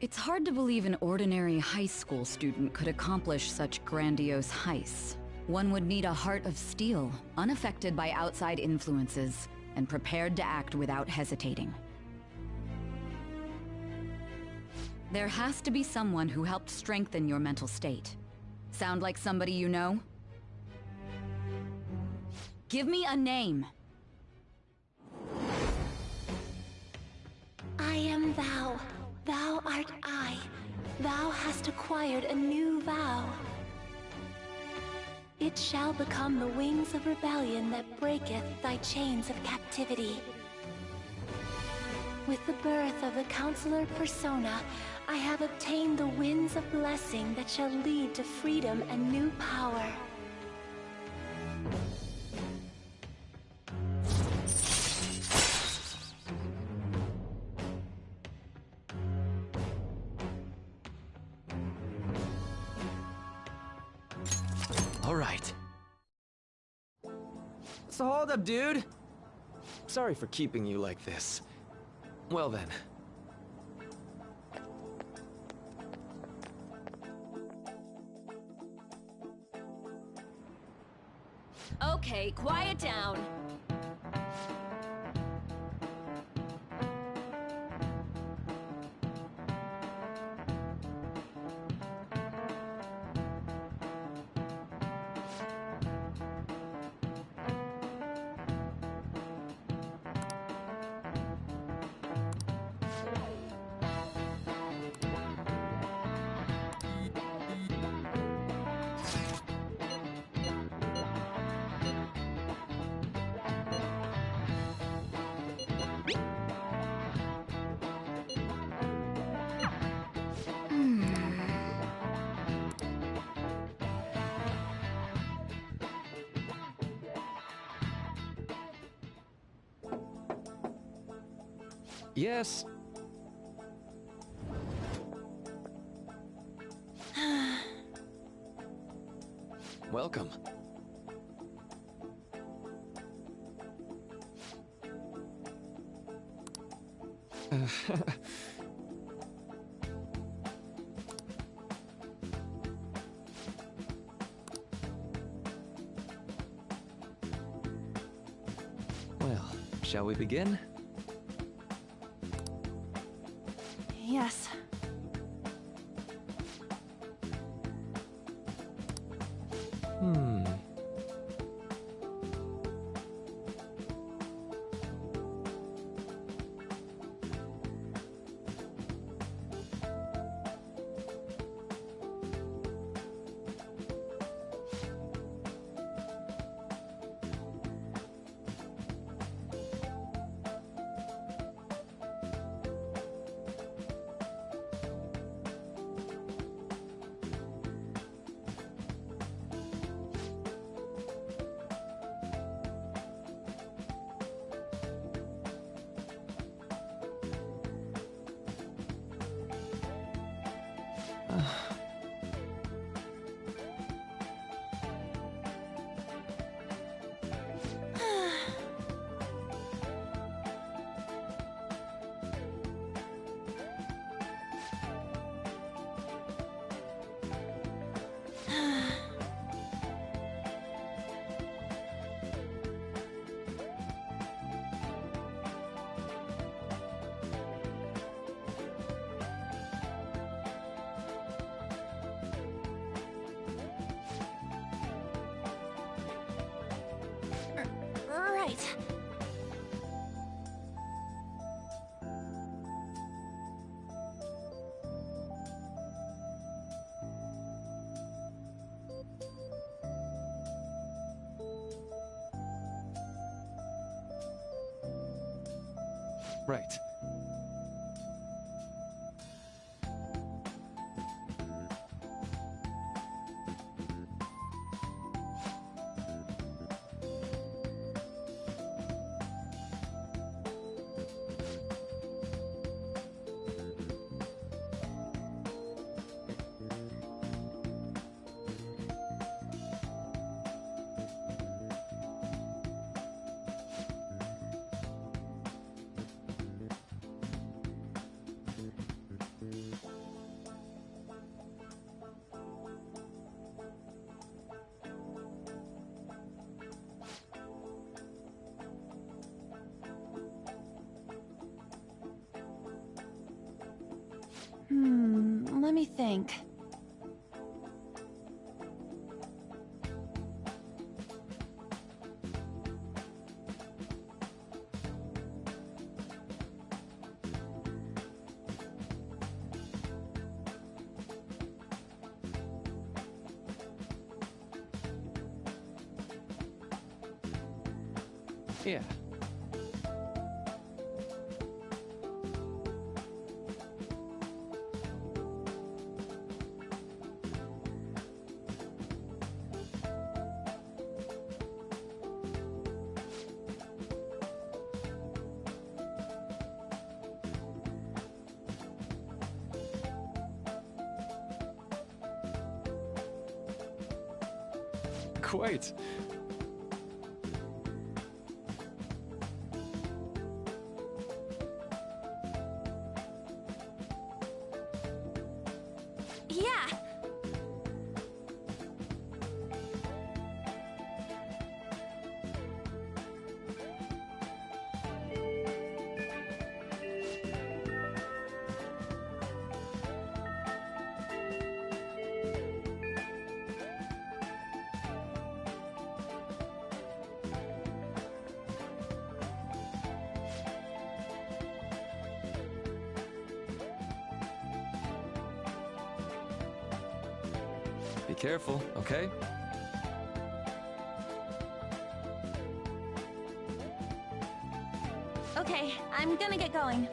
It's hard to believe an ordinary high school student could accomplish such grandiose heists. One would need a heart of steel, unaffected by outside influences, and prepared to act without hesitating. There has to be someone who helped strengthen your mental state. Sound like somebody you know? Give me a name. I am thou. Thou art I. Thou hast acquired a new vow. It shall become the wings of rebellion that breaketh thy chains of captivity. With the birth of the Counselor Persona, I have obtained the winds of blessing that shall lead to freedom and new power. All right. So hold up, dude. Sorry for keeping you like this. Well then. Okay, quiet down. Yes. Welcome. Well, shall we begin? Yes. Right. Let me think. Yeah. Quite. Yeah. Be careful, okay? Okay, I'm gonna get going.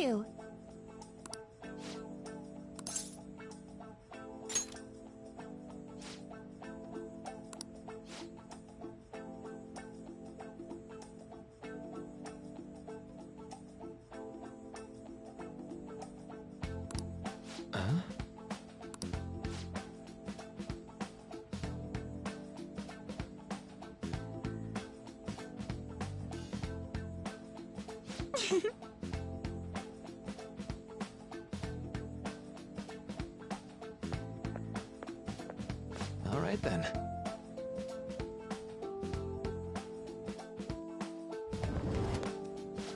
you? All right then.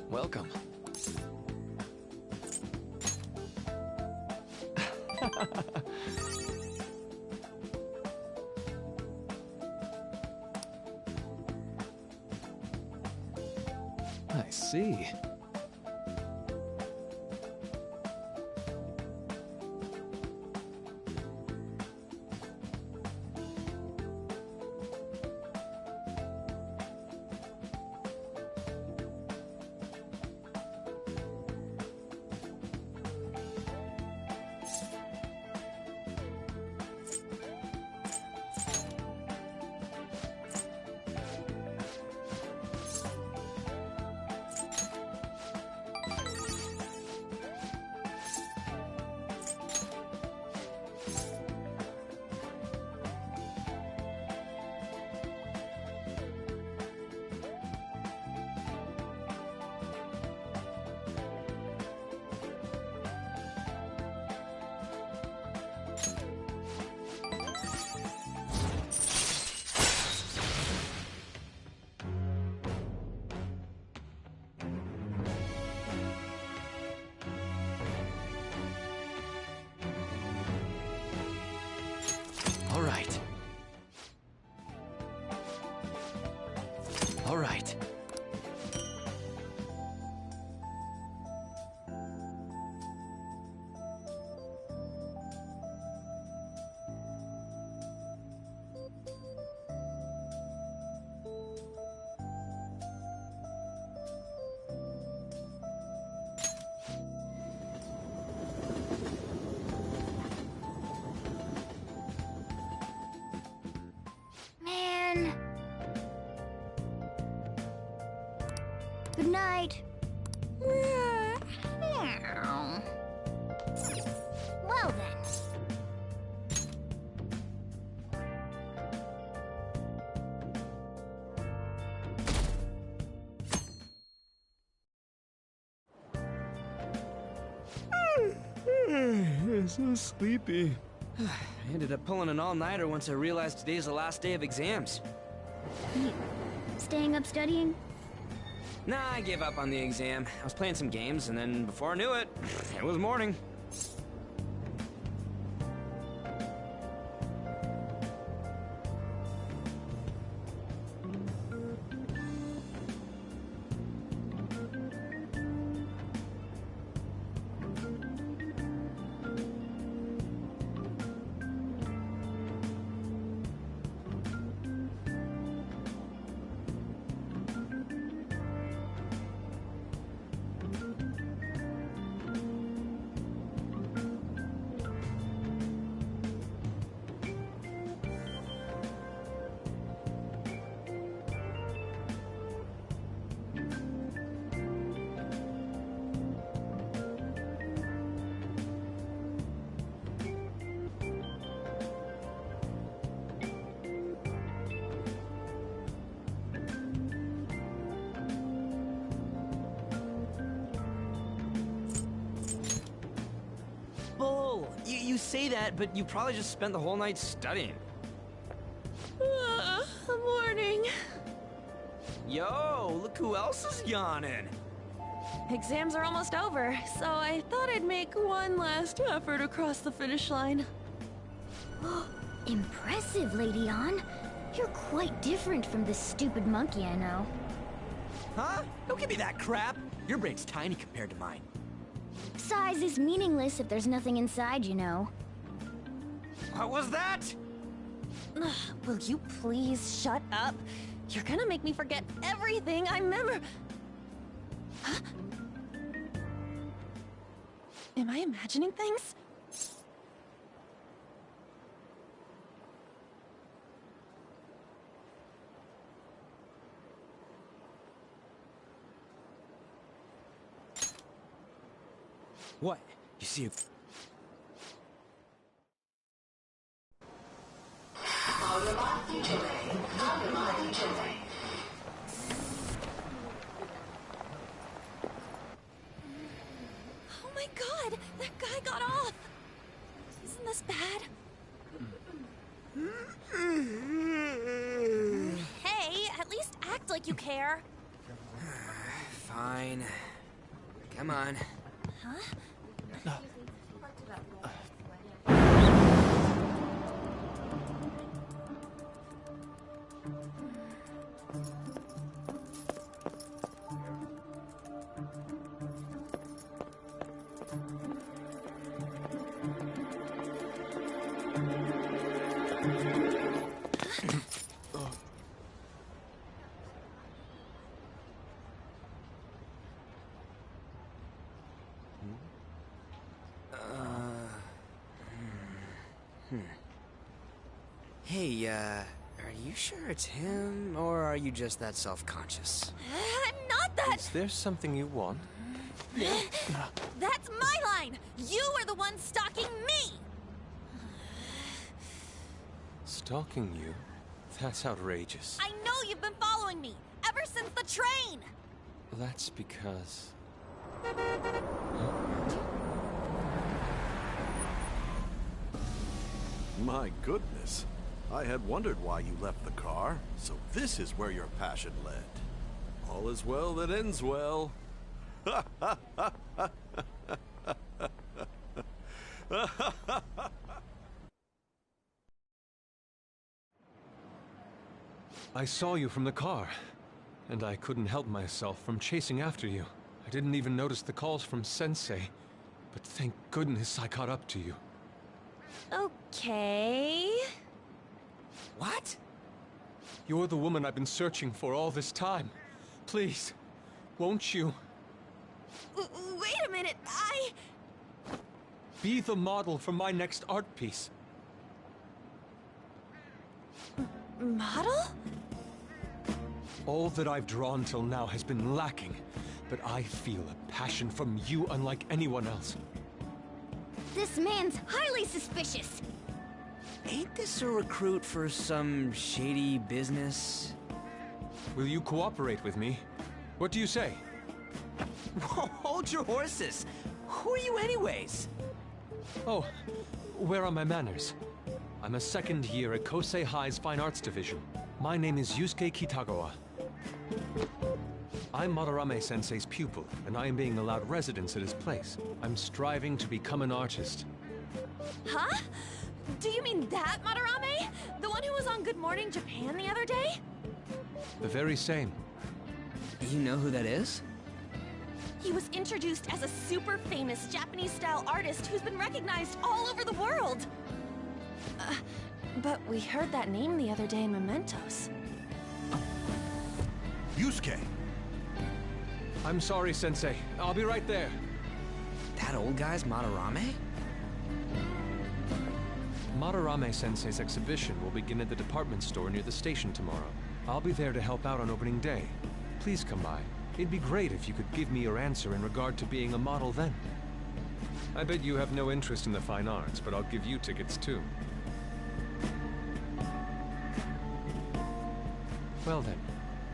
Welcome. I see. All right. All right. Man. Good night. Well then. So sleepy. I ended up pulling an all-nighter once I realized today's the last day of exams. You staying up studying? Nah, I gave up on the exam. I was playing some games, and then before I knew it, it was morning. Bull! You say that, but you probably just spent the whole night studying. Morning. Yo, look who else is yawning. Exams are almost over, so I thought I'd make one last effort across the finish line. Impressive, Lady Ann. You're quite different from this stupid monkey I know. Huh? Don't give me that crap. Your brain's tiny compared to mine. Size is meaningless if there's nothing inside, you know. What was that? Will you please shut up? You're gonna make me forget everything I remember. Huh? Am I imagining things? What? You see a... Oh my god! That guy got off! Isn't this bad? Hey, at least act like you care. Fine. Come on. Huh? Hey, are you sure it's him, or are you just that self-conscious? I'm not that. Is there something you want? That's my line. You are the one stalking me. Stalking you? That's outrageous. I know you've been following me ever since the train. That's because... My goodness. I had wondered why you left the car, so this is where your passion led. All is well that ends well. I saw you from the car, and I couldn't help myself from chasing after you. I didn't even notice the calls from Sensei, but thank goodness I caught up to you. Okay. What? You're the woman I've been searching for all this time. Please, won't you? Wait a minute, Be the model for my next art piece. Model? All that I've drawn till now has been lacking, but I feel a passion from you unlike anyone else. This man's highly suspicious. Ain't this a recruit for some shady business? Will you cooperate with me? What do you say? Whoa, hold your horses. Who are you anyways? Oh, where are my manners? I'm a second year at Kosei High's Fine Arts Division. My name is Yusuke Kitagawa. I'm Madarame-sensei's pupil, and I am being allowed residence at his place. I'm striving to become an artist. Huh? Do you mean that Madarame? The one who was on Good Morning Japan the other day? The very same. You know who that is? He was introduced as a super famous Japanese-style artist who's been recognized all over the world. But we heard that name the other day in Mementos. Yusuke! I'm sorry, Sensei. I'll be right there. That old guy's Madarame? Madarame-sensei's exhibition will begin at the department store near the station tomorrow. I'll be there to help out on opening day. Please come by. It'd be great if you could give me your answer in regard to being a model then. I bet you have no interest in the fine arts, but I'll give you tickets too. Well then,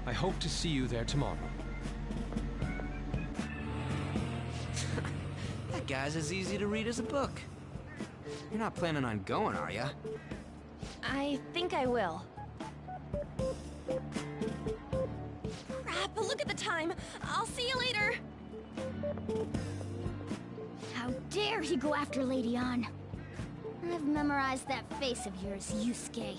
I hope to see you there tomorrow. That guy's as easy to read as a book. You're not planning on going, are ya? I think I will. Crap, look at the time. I'll see you later. How dare he go after Lady Ann? I've memorized that face of yours, Yusuke.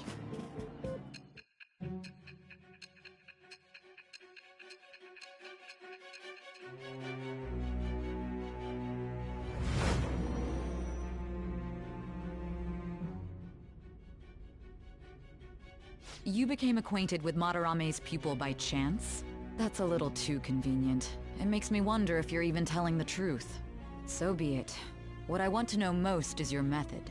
You became acquainted with Madarame's pupil by chance? That's a little too convenient. It makes me wonder if you're even telling the truth. So be it. What I want to know most is your method.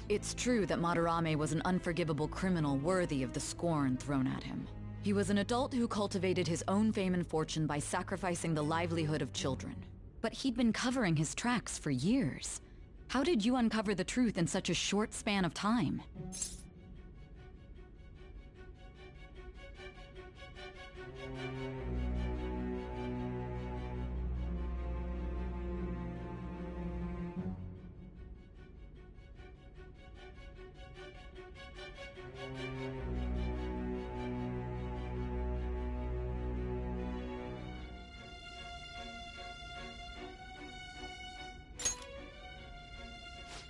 It's true that Madarame was an unforgivable criminal worthy of the scorn thrown at him. He was an adult who cultivated his own fame and fortune by sacrificing the livelihood of children. But he'd been covering his tracks for years. How did you uncover the truth in such a short span of time?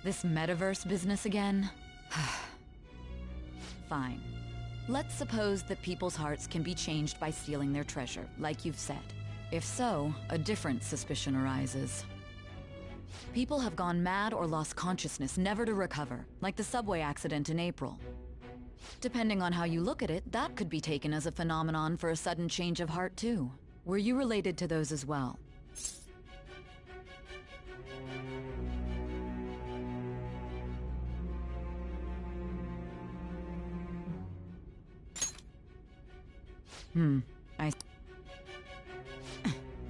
This metaverse business again? Fine. Let's suppose that people's hearts can be changed by stealing their treasure, like you've said. If so, a different suspicion arises. People have gone mad or lost consciousness, never to recover, like the subway accident in April. Depending on how you look at it, that could be taken as a phenomenon for a sudden change of heart too. Were you related to those as well?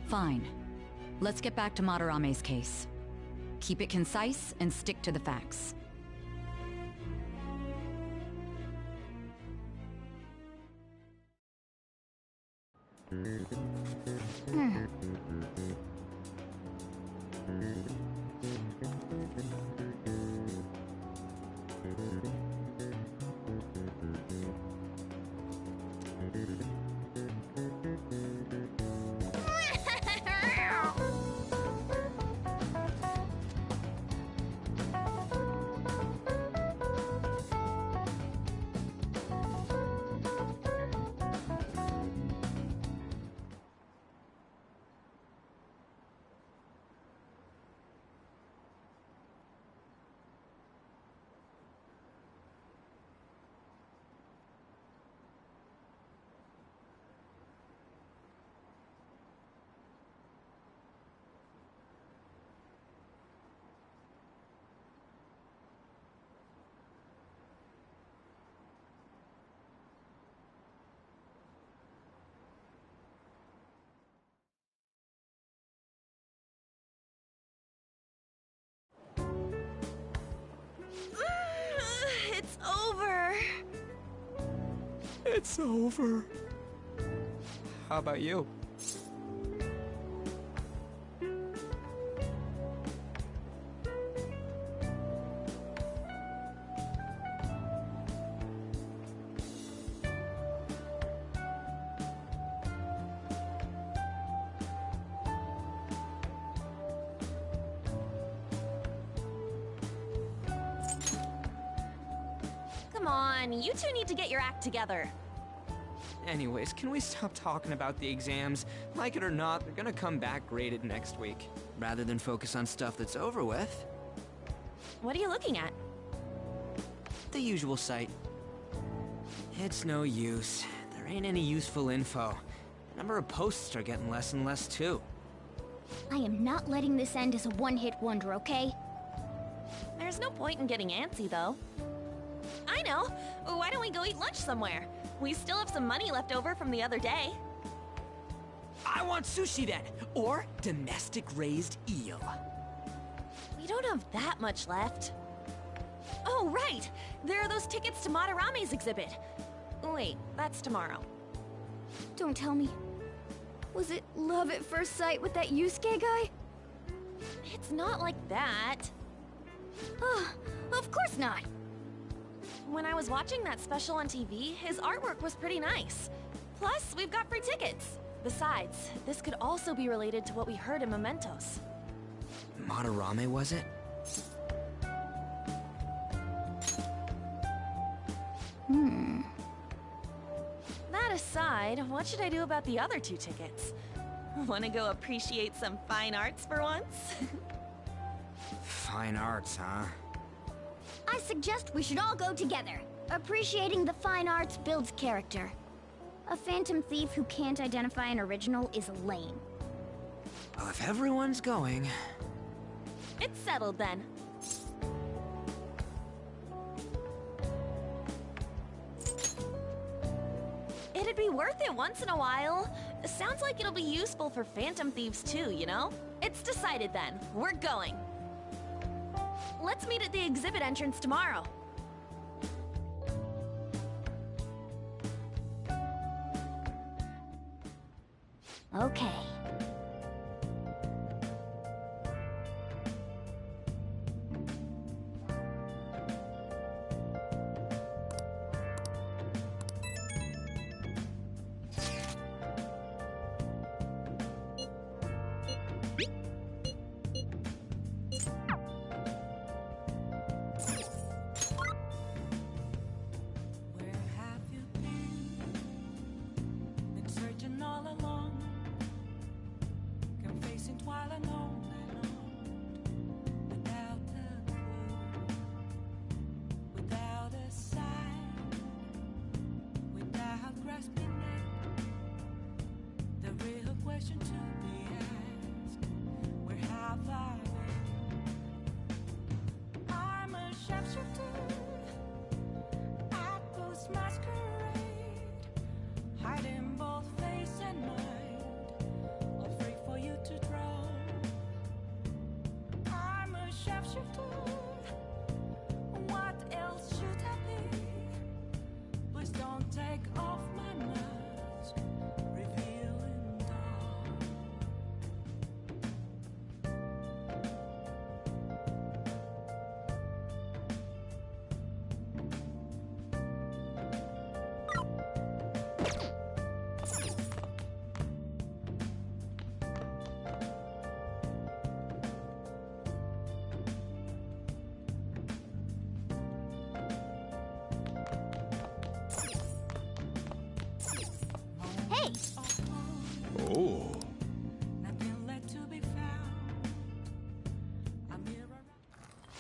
Fine. Let's get back to Madarame's case. Keep it concise and stick to the facts. It's over. It's over. How about you? Come on, you two need to get your act together. Anyways, can we stop talking about the exams? Like it or not, they're gonna come back graded next week. Rather than focus on stuff that's over with. What are you looking at? The usual site. It's no use. There ain't any useful info. The number of posts are getting less and less too. I am not letting this end as a one-hit wonder, okay? There's no point in getting antsy, though. I know! Why don't we go eat lunch somewhere? We still have some money left over from the other day. I want sushi then, or domestic-raised eel. We don't have that much left. Oh, right! There are those tickets to Madarame's exhibit. Wait, that's tomorrow. Don't tell me. Was it love at first sight with that Yusuke guy? It's not like that. Of course not. When I was watching that special on TV, his artwork was pretty nice. Plus, we've got free tickets. Besides, this could also be related to what we heard in Mementos. Madarame, was it? That aside, what should I do about the other 2 tickets? Wanna go appreciate some fine arts for once? Fine arts, huh? I suggest we should all go together. Appreciating the fine arts builds character. A phantom thief who can't identify an original is lame. Well, if everyone's going... It's settled then. It'd be worth it once in a while. Sounds like it'll be useful for phantom thieves too, you know? It's decided then. We're going. Let's meet at the exhibit entrance tomorrow. Okay. Hey! Oh.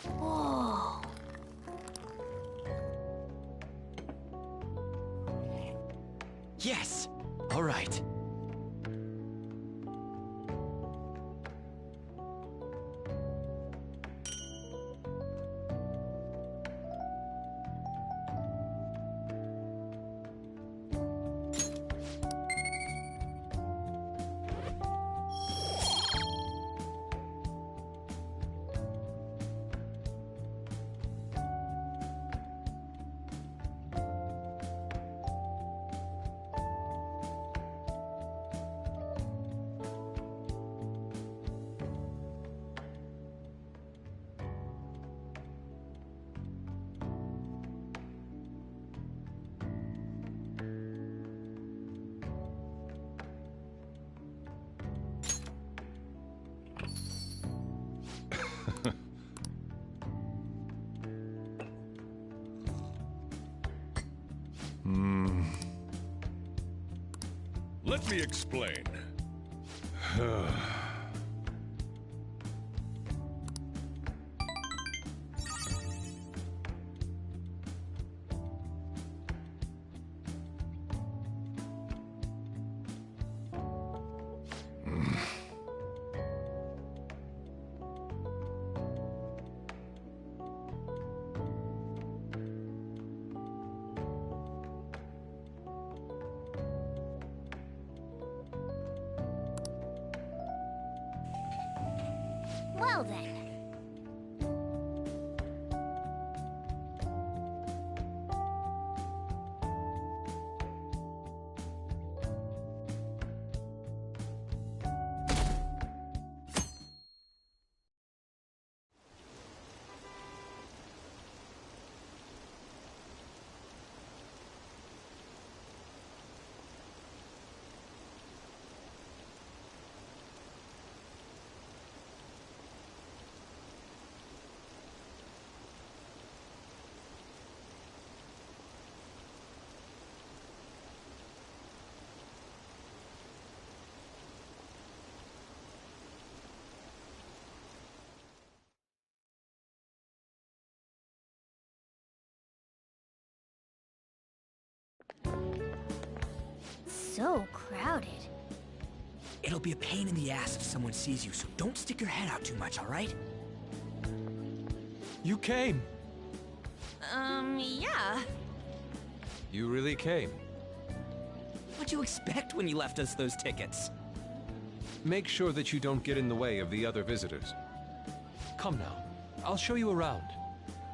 Whoa. Yes! All right. Let me explain. Well then. So crowded. It'll be a pain in the ass if someone sees you, so don't stick your head out too much, all right? You came. Yeah. You really came. What'd you expect when you left us those tickets? Make sure that you don't get in the way of the other visitors. Come now, I'll show you around.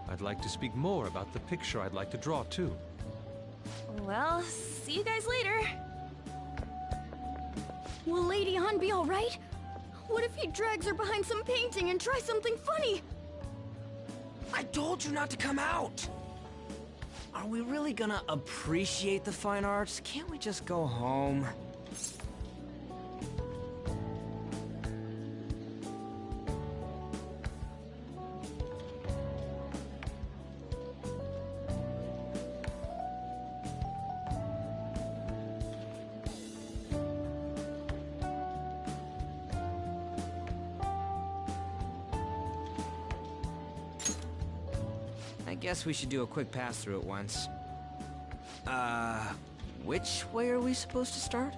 I'd like to speak more about the picture I'd like to draw, too. Well, see you guys later. Will Lady Han be alright? What if he drags her behind some painting and tries something funny? I told you not to come out! Are we really gonna appreciate the fine arts? Can't we just go home? I guess we should do a quick pass-through at once. Which way are we supposed to start?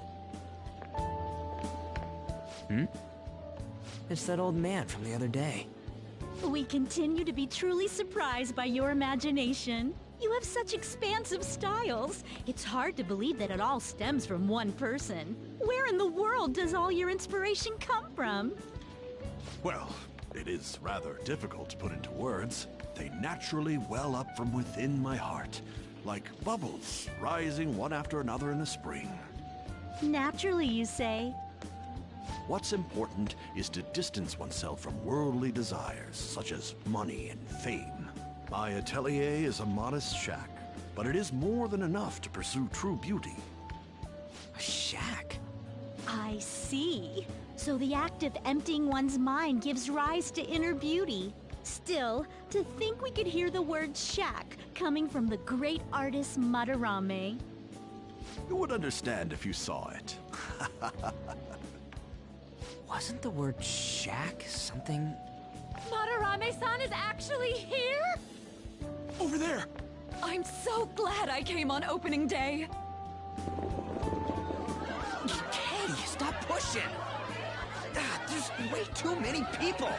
It's that old man from the other day. We continue to be truly surprised by your imagination. You have such expansive styles. It's hard to believe that it all stems from one person. Where in the world does all your inspiration come from? Well, it is rather difficult to put into words. They naturally well up from within my heart, like bubbles rising one after another in the spring. Naturally, you say? What's important is to distance oneself from worldly desires, such as money and fame. My atelier is a modest shack, but it is more than enough to pursue true beauty. A shack? I see. So the act of emptying one's mind gives rise to inner beauty. Still, to think we could hear the word shack coming from the great artist Madarame. You would understand if you saw it. Wasn't the word shack something? Madarame-san is actually here? Over there! I'm so glad I came on opening day. Hey, stop pushing! There's way too many people!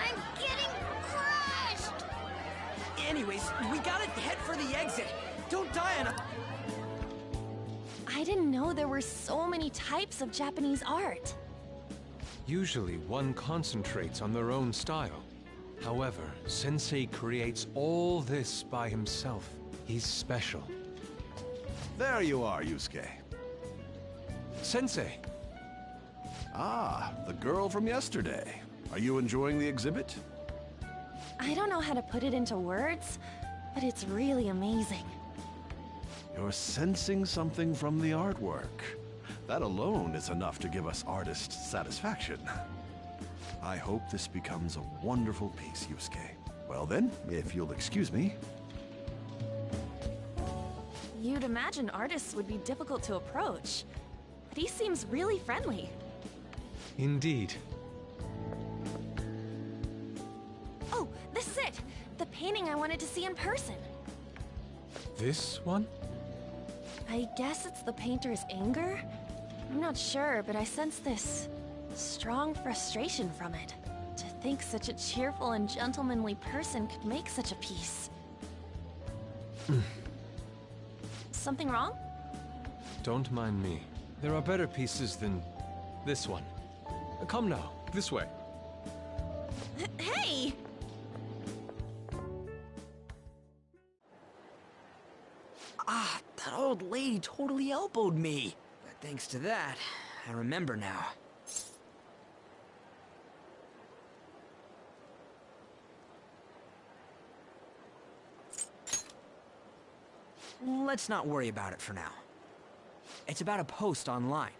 I'm getting crushed! Anyways, we gotta head for the exit. Don't die on a... I didn't know there were so many types of Japanese art. Usually one concentrates on their own style. However, Sensei creates all this by himself. He's special. There you are, Yusuke. Sensei! Ah, the girl from yesterday. Are you enjoying the exhibit? I don't know how to put it into words, but it's really amazing. You're sensing something from the artwork. That alone is enough to give us artists satisfaction. I hope this becomes a wonderful piece, Yusuke. Well then, if you'll excuse me. You'd imagine artists would be difficult to approach, but he seems really friendly. Indeed. Oh, this is it! The painting I wanted to see in person. This one? I guess it's the painter's anger? I'm not sure, but I sense this strong frustration from it. To think such a cheerful and gentlemanly person could make such a piece. Something wrong? Don't mind me. There are better pieces than this one. Come now, this way. Hey! That old lady totally elbowed me. But thanks to that, I remember now. Let's not worry about it for now. It's about a post online.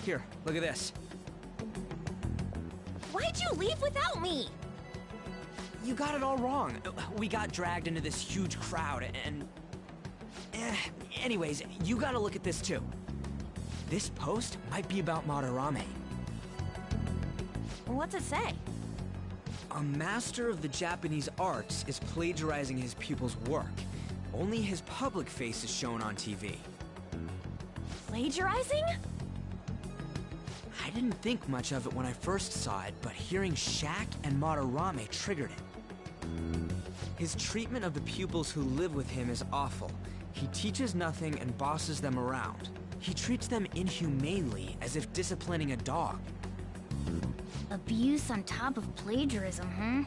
Here, look at this. Why'd you leave without me? You got it all wrong. We got dragged into this huge crowd and... anyways, you gotta look at this too. This post might be about Madarame. What's it say? A master of the Japanese arts is plagiarizing his pupil's work. Only his public face is shown on TV. Plagiarizing? I didn't think much of it when I first saw it, but hearing Shaq and Madarame triggered it. His treatment of the pupils who live with him is awful. He teaches nothing and bosses them around. He treats them inhumanely, as if disciplining a dog. Abuse on top of plagiarism, huh?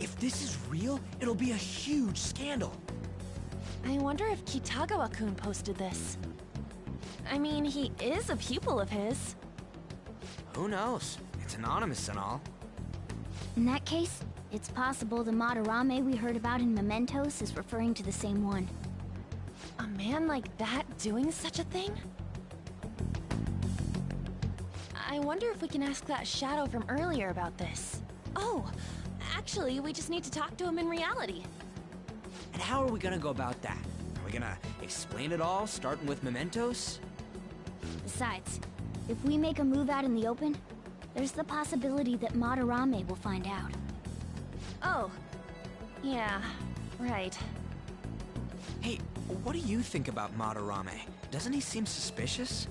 If this is real, it'll be a huge scandal. I wonder if Kitagawa-kun posted this. I mean, he is a pupil of his. Who knows? It's anonymous and all. In that case, it's possible the Madarame we heard about in Mementos is referring to the same one. A man like that doing such a thing? I wonder if we can ask that shadow from earlier about this. Oh, actually, we just need to talk to him in reality. And how are we gonna go about that? Are we gonna explain it all, starting with Mementos? Besides, if we make a move out in the open, there's the possibility that Madarame will find out. Oh, yeah, right. Hey, what do you think about Madarame? Doesn't he seem suspicious?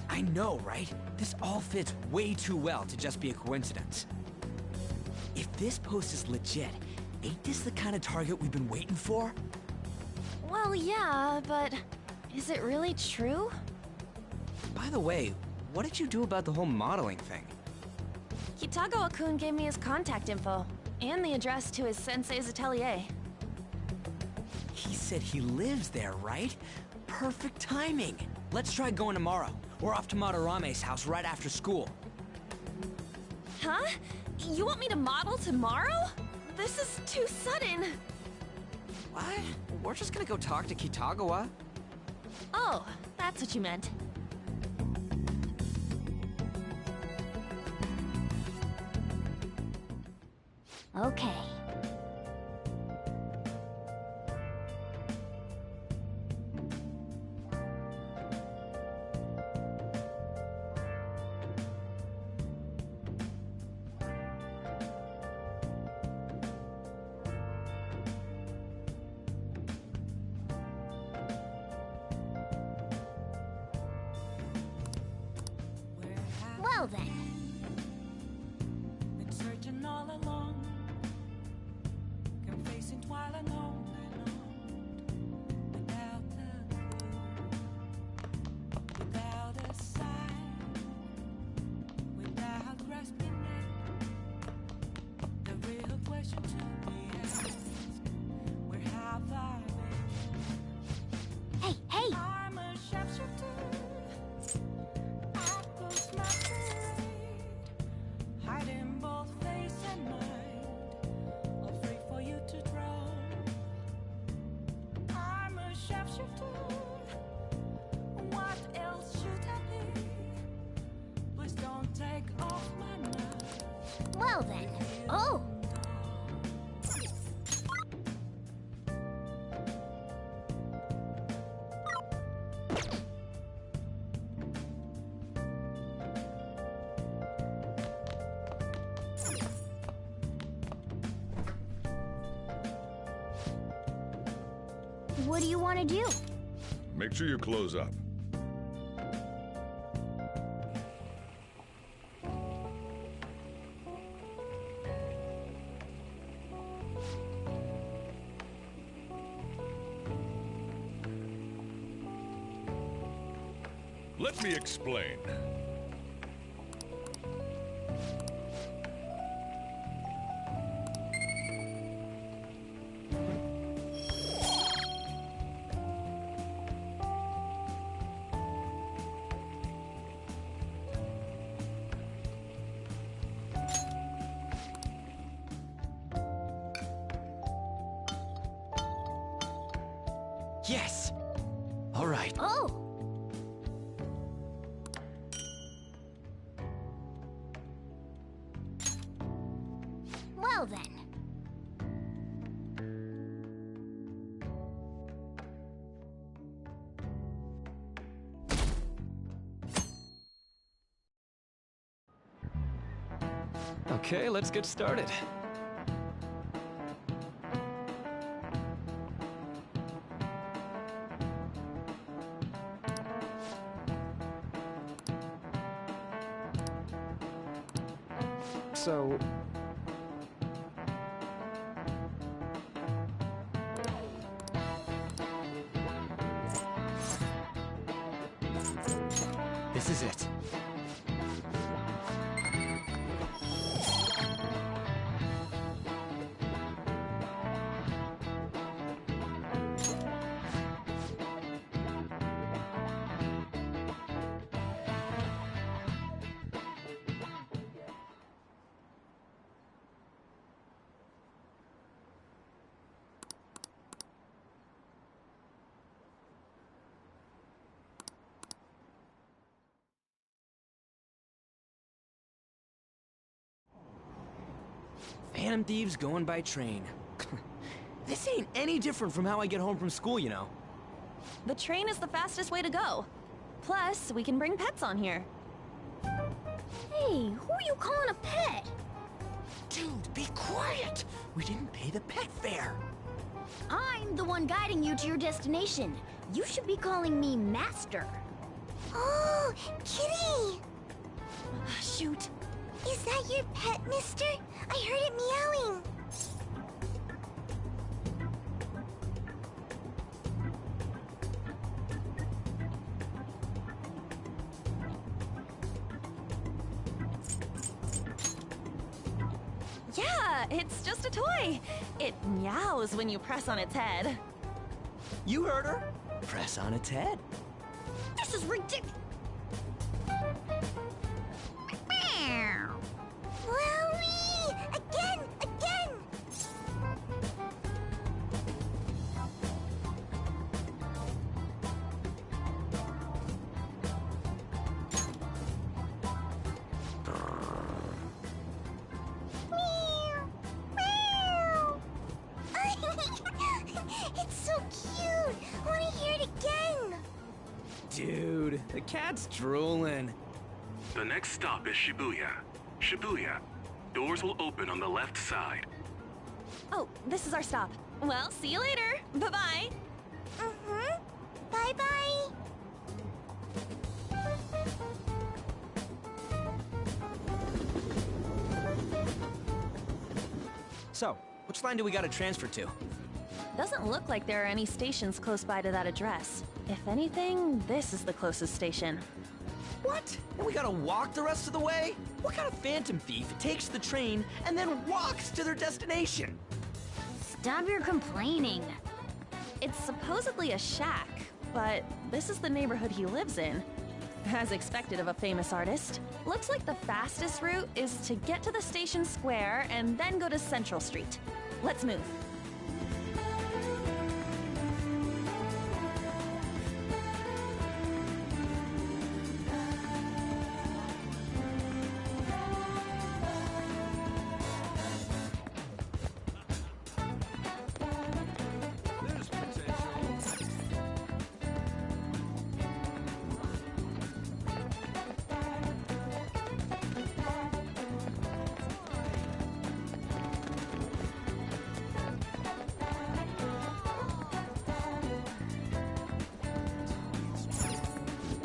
I know, right? This all fits way too well to just be a coincidence. If this post is legit, ain't this the kind of target we've been waiting for? Well, yeah, but is it really true? By the way, what did you do about the whole modeling thing? Kitagawa-kun gave me his contact info, and the address to his sensei's atelier. He said he lives there, right? Perfect timing. Let's try going tomorrow. We're off to Madarame's house right after school. Huh? You want me to model tomorrow? This is too sudden. What? We're just gonna go talk to Kitagawa. Oh, that's what you meant. Okay. Well then. Been searching all along, kept facing twilight on and on, without a clue, without a sign, without grasping it. The real question to be asked: where have I been? Hey, hey! I'm a sharpshooter. Hiding both face and mind, afraid for you to drown. I'm a sharpshooter. What else should I be? Please don't take off my knife. Well then. Oh! What do you want to do? Make sure you close up. Let me explain. Yes! All right. Oh! Well then. Okay, let's get started. So... This is it. Phantom Thieves going by train. This ain't any different from how I get home from school, you know. The train is the fastest way to go. Plus, we can bring pets on here. Hey, who are you calling a pet? Dude, be quiet! We didn't pay the pet fare. I'm the one guiding you to your destination. You should be calling me Master. Oh, Kitty! Shoot. Is that your pet, mister? I heard it meowing. Yeah, it's just a toy. It meows when you press on its head. You heard her. Press on its head. This is ridiculous. Wowie! Again! Again! Meow! Meow! It's so cute! I want to hear it again! Dude, the cat's drooling. The next stop is Shibuya. Shibuya. Doors will open on the left side. Oh, this is our stop. Well, see you later. Bye-bye. Mm-hmm. Bye-bye. So, which line do we gotta transfer to? Doesn't look like there are any stations close by to that address. If anything, this is the closest station. What? And we gotta walk the rest of the way? What kind of phantom thief takes the train and then walks to their destination? Stop your complaining. It's supposedly a shack, but this is the neighborhood he lives in. As expected of a famous artist. Looks like the fastest route is to get to the station square and then go to Central Street. Let's move.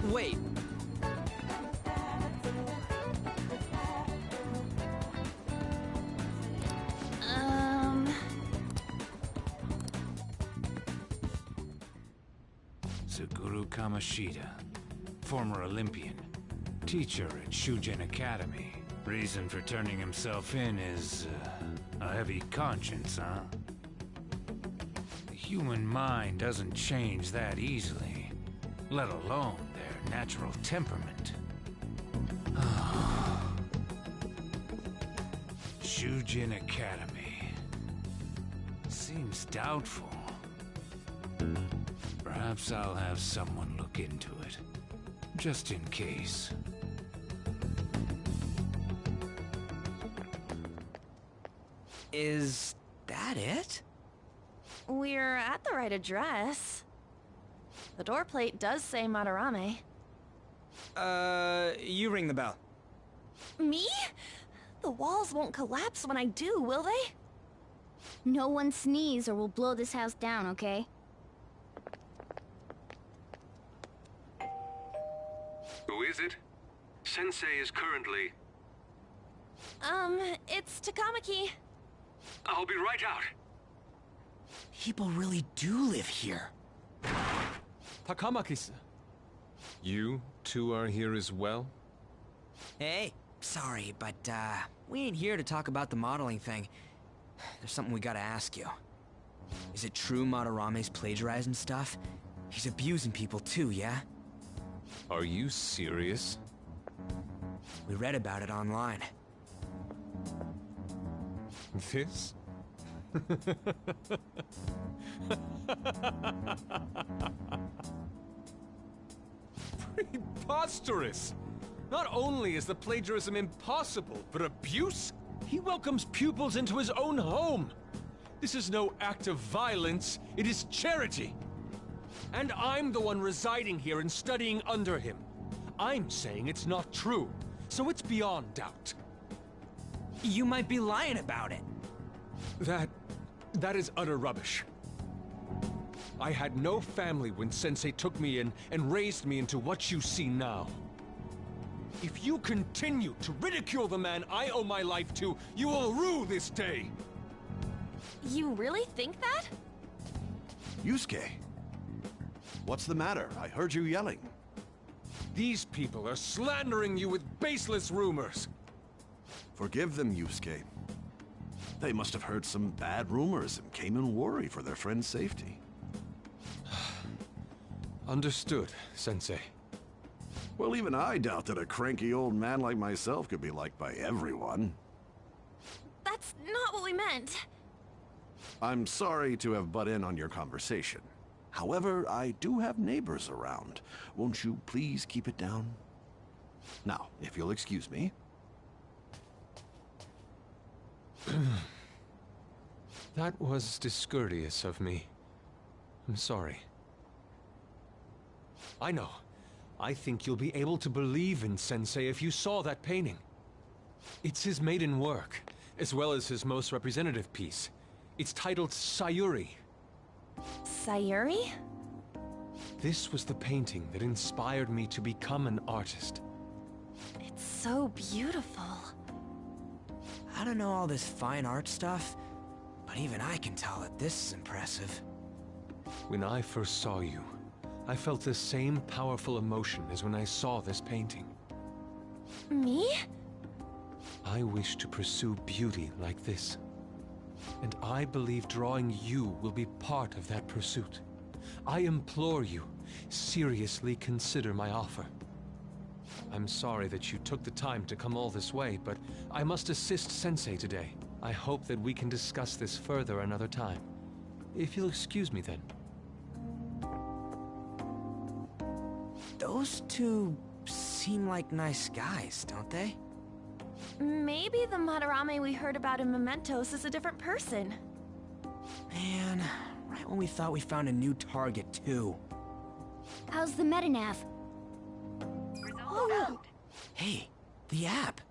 Wait. Suguru Kamoshida, former Olympian, teacher at Shujin Academy. Reason for turning himself in is a heavy conscience, huh? The human mind doesn't change that easily, let alone their natural temperament. Shujin Academy. Seems doubtful. Perhaps I'll have someone look into it, just in case. Is that it? We're at the right address. The door plate does say Madarame. You ring the bell. Me? The walls won't collapse when I do, will they? No one sneeze or we'll blow this house down, okay? Who is it? Sensei is currently... It's Takamaki. I'll be right out. People really do live here. Takamaki-san. You two are here as well? Hey, sorry, but, we ain't here to talk about the modeling thing. There's something we gotta ask you. Is it true Madarame's plagiarizing stuff? He's abusing people too, yeah? Are you serious? We read about it online. This? Preposterous! Not only is the plagiarism impossible, but abuse? He welcomes pupils into his own home! This is no act of violence, it is charity! And I'm the one residing here and studying under him. I'm saying it's not true, so it's beyond doubt. You might be lying about it. That is utter rubbish. I had no family when Sensei took me in and raised me into what you see now. If you continue to ridicule the man I owe my life to, you will rue this day! You really think that? Yusuke, what's the matter? I heard you yelling. These people are slandering you with baseless rumors. Forgive them, Yusuke. They must have heard some bad rumors and came in worried for their friend's safety. Understood, Sensei. Well, even I doubt that a cranky old man like myself could be liked by everyone. That's not what we meant. I'm sorry to have butt in on your conversation. However, I do have neighbors around. Won't you please keep it down? Now, if you'll excuse me. That was discourteous of me. I'm sorry. I know. I think you'll be able to believe in Sensei if you saw that painting. It's his maiden work, as well as his most representative piece. It's titled Sayuri. Sayuri? This was the painting that inspired me to become an artist. It's so beautiful. I don't know all this fine art stuff, but even I can tell that this is impressive. When I first saw you, I felt the same powerful emotion as when I saw this painting. Me? I wish to pursue beauty like this. And I believe drawing you will be part of that pursuit. I implore you, seriously consider my offer. I'm sorry that you took the time to come all this way, but I must assist Sensei today. I hope that we can discuss this further another time. If you'll excuse me then. Those two seem like nice guys, don't they? Maybe the Madarame we heard about in Mementos is a different person. Man, right when we thought we found a new target, too. How's the Metanav? Oh. Hey, the app.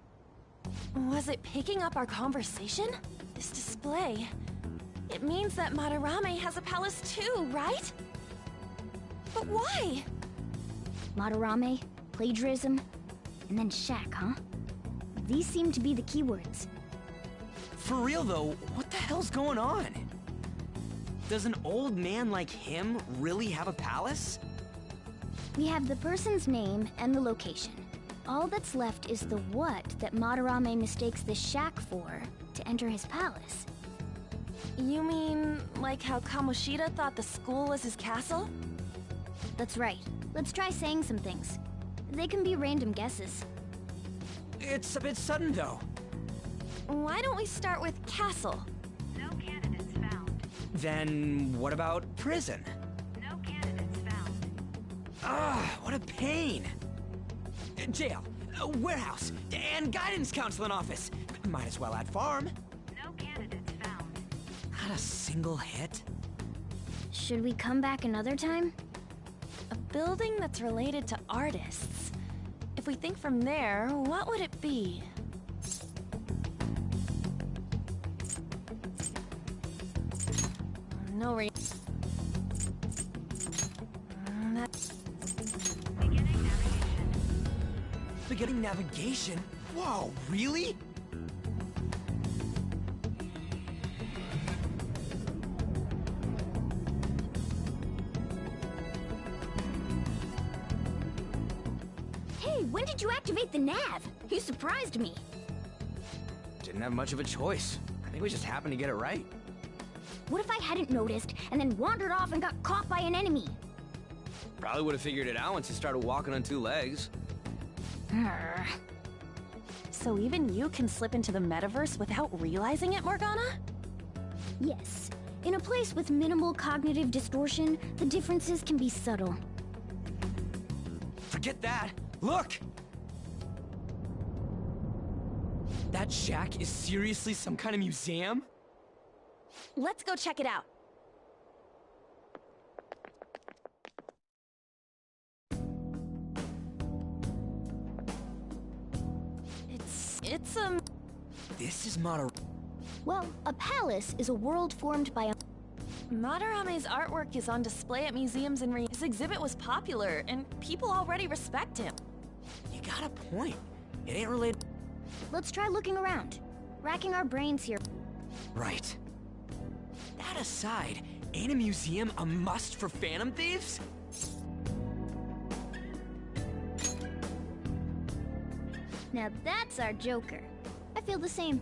Was it picking up our conversation? This display. It means that Madarame has a palace too, right? But why? Madarame, plagiarism, and then Shaq, huh? These seem to be the keywords. For real though, what the hell's going on? Does an old man like him really have a palace? We have the person's name and the location. All that's left is the what that Madarame mistakes the shack for to enter his palace. You mean, like how Kamoshida thought the school was his castle? That's right. Let's try saying some things. They can be random guesses. It's a bit sudden, though. Why don't we start with castle? No candidates found. Then what about prison? No candidates found. Ah, what a pain! Jail, warehouse, and guidance counseling office. Might as well add farm. No candidates that a single hit? Should we come back another time? A building that's related to artists. If we think from there, what would it be? No re- That's... Beginning navigation? Whoa, really? Hey, when did you activate the nav? You surprised me. Didn't have much of a choice. I think we just happened to get it right. What if I hadn't noticed and then wandered off and got caught by an enemy? Probably would have figured it out once you started walking on two legs. So even you can slip into the metaverse without realizing it, Morgana? Yes. In a place with minimal cognitive distortion, the differences can be subtle. Forget that! Look! That shack is seriously some kind of museum? Let's go check it out. It's This is Madarame. Well, a palace is a world formed by a... Madarame's artwork is on display at museums and his exhibit was popular, and people already respect him. You got a point. It ain't related... Let's try looking around. Racking our brains here. Right. That aside, ain't a museum a must for Phantom Thieves? Now that's our Joker. I feel the same.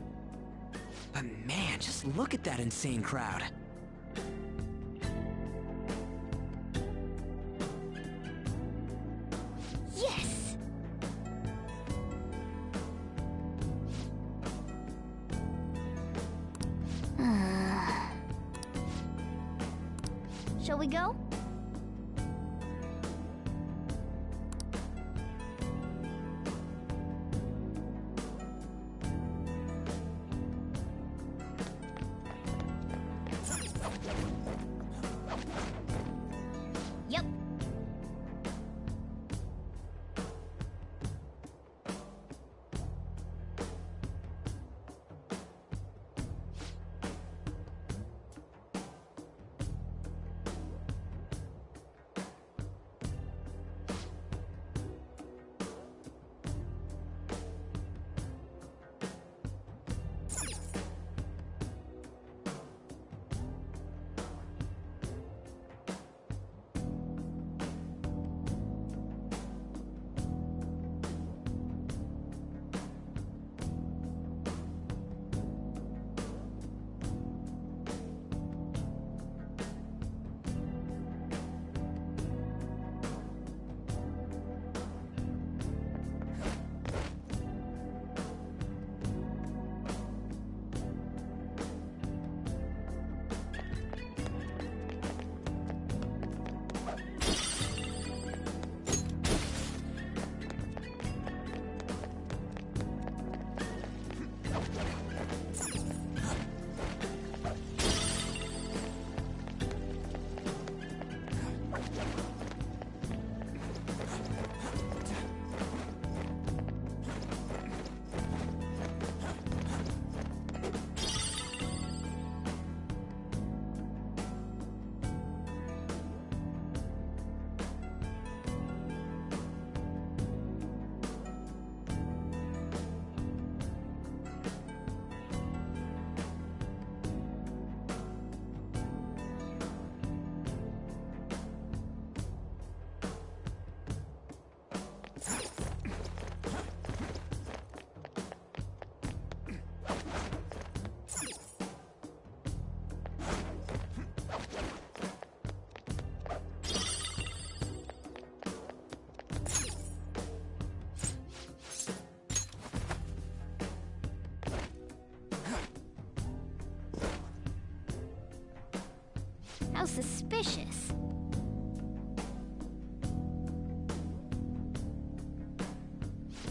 But man, just look at that insane crowd. Yes! Shall we go? Yep. How suspicious.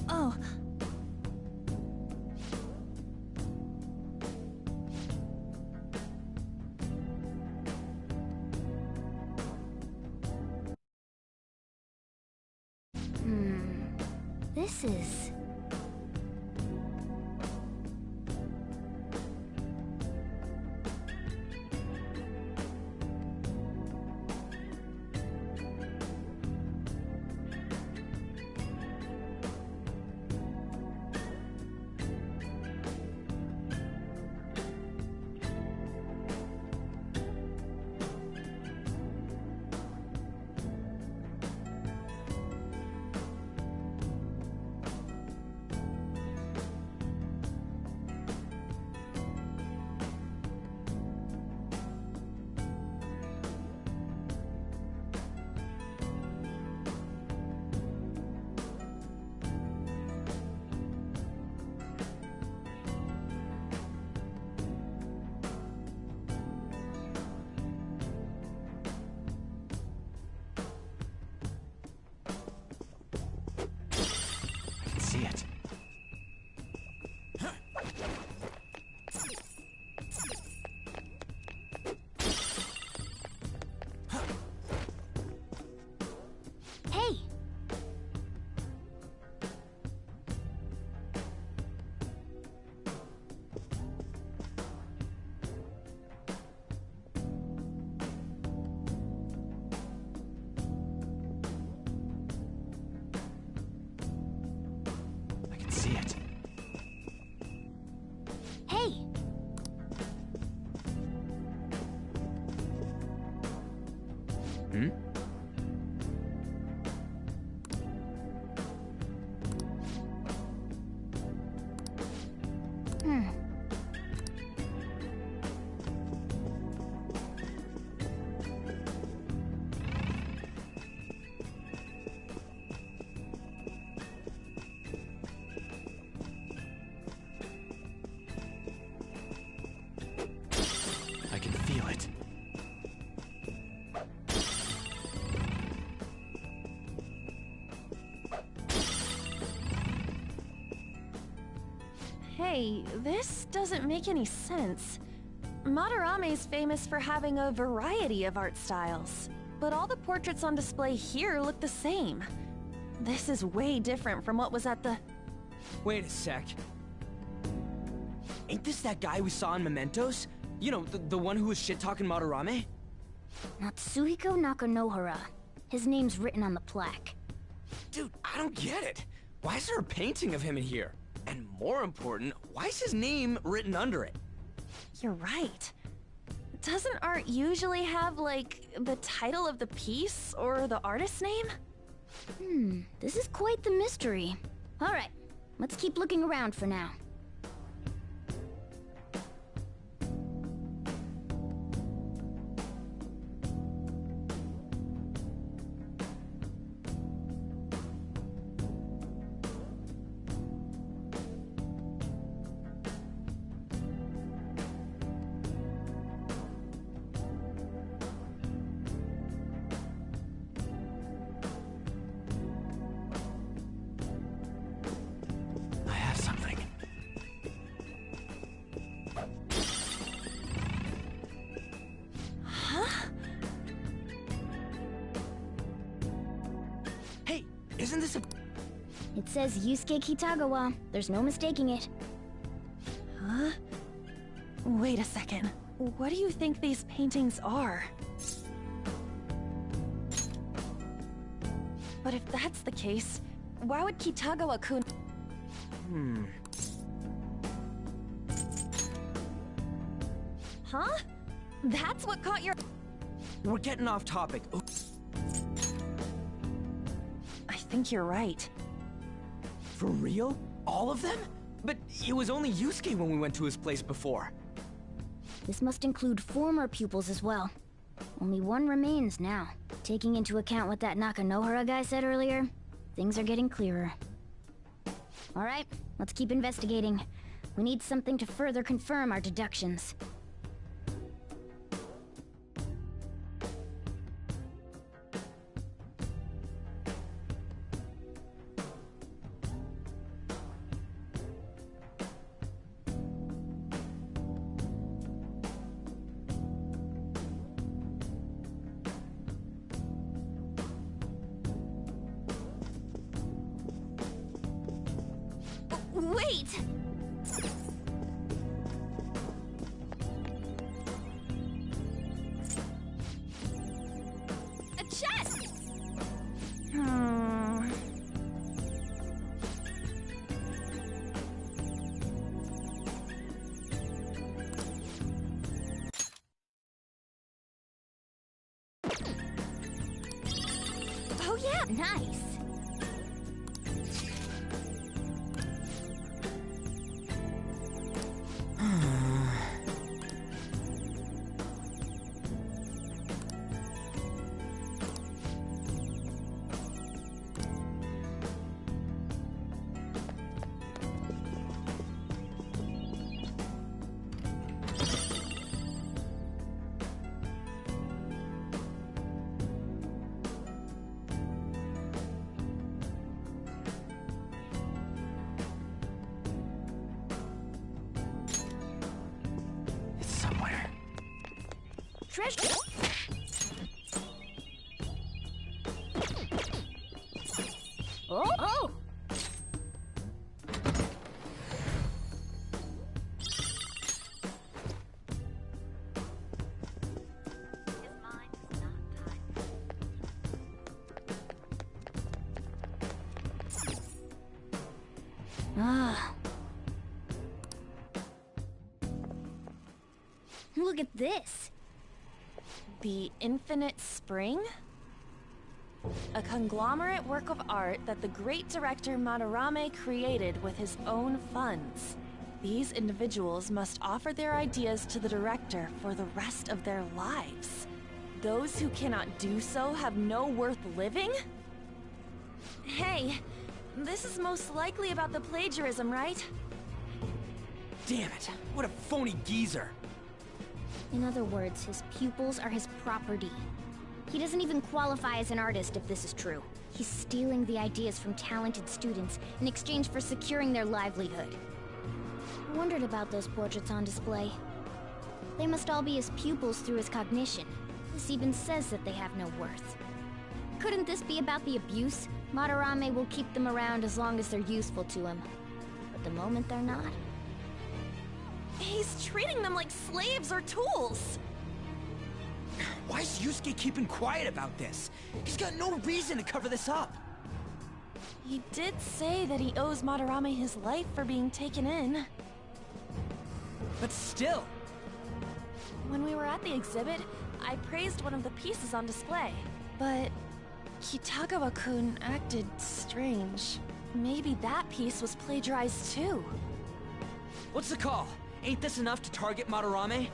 Oh. This is... See it. Hey! I can see it. Hey! Hmm? I can feel it. Hey, this doesn't make any sense. Madarame's famous for having a variety of art styles, but all the portraits on display here look the same. This is way different from what was at the... Wait a sec. Ain't this that guy we saw in Mementos? You know, the one who was shit-talking Madarame? Natsuhiko Nakanohara. His name's written on the plaque. Dude, I don't get it. Why is there a painting of him in here? And more important, why is his name written under it? You're right. Doesn't art usually have, like, the title of the piece or the artist's name? This is quite the mystery. Alright, let's keep looking around for now. I have something. Huh? Hey, isn't this a... It says Yusuke Kitagawa. There's no mistaking it. Huh? Wait a second. What do you think these paintings are? But if that's the case, why would Kitagawa-kun... Huh? That's what caught your... We're getting off topic. I think you're right. For real? All of them? But it was only Yusuke when we went to his place before. This must include former pupils as well. Only one remains now. Taking into account what that Nakanohara guy said earlier, things are getting clearer. Alright, let's keep investigating. We need something to further confirm our deductions. Wait! A chest! Oh yeah, nice. It's somewhere. Treasure. Oh! Ah. Look at this. The Infinite Spring? A conglomerate work of art that the great director Madarame created with his own funds. These individuals must offer their ideas to the director for the rest of their lives. Those who cannot do so have no worth living? Hey, this is most likely about the plagiarism, right? Damn it, what a phony geezer. In other words, his pupils are his property. He doesn't even qualify as an artist if this is true. He's stealing the ideas from talented students in exchange for securing their livelihood. I wondered about those portraits on display. They must all be his pupils through his cognition. This even says that they have no worth. Couldn't this be about the abuse? Madarame will keep them around as long as they're useful to him. But the moment they're not... He's treating them like slaves or tools! Why is Yusuke keeping quiet about this? He's got no reason to cover this up. He did say that he owes Madarame his life for being taken in. But still... When we were at the exhibit, I praised one of the pieces on display. But Kitagawa-kun acted strange. Maybe that piece was plagiarized too. What's the call? Ain't this enough to target Madarame?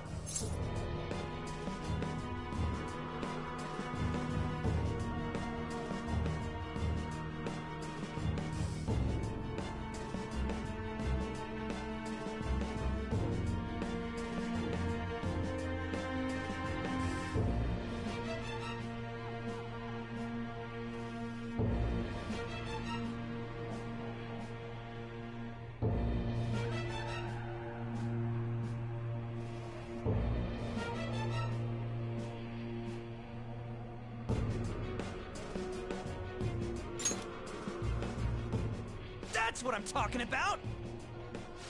That's what I'm talking about!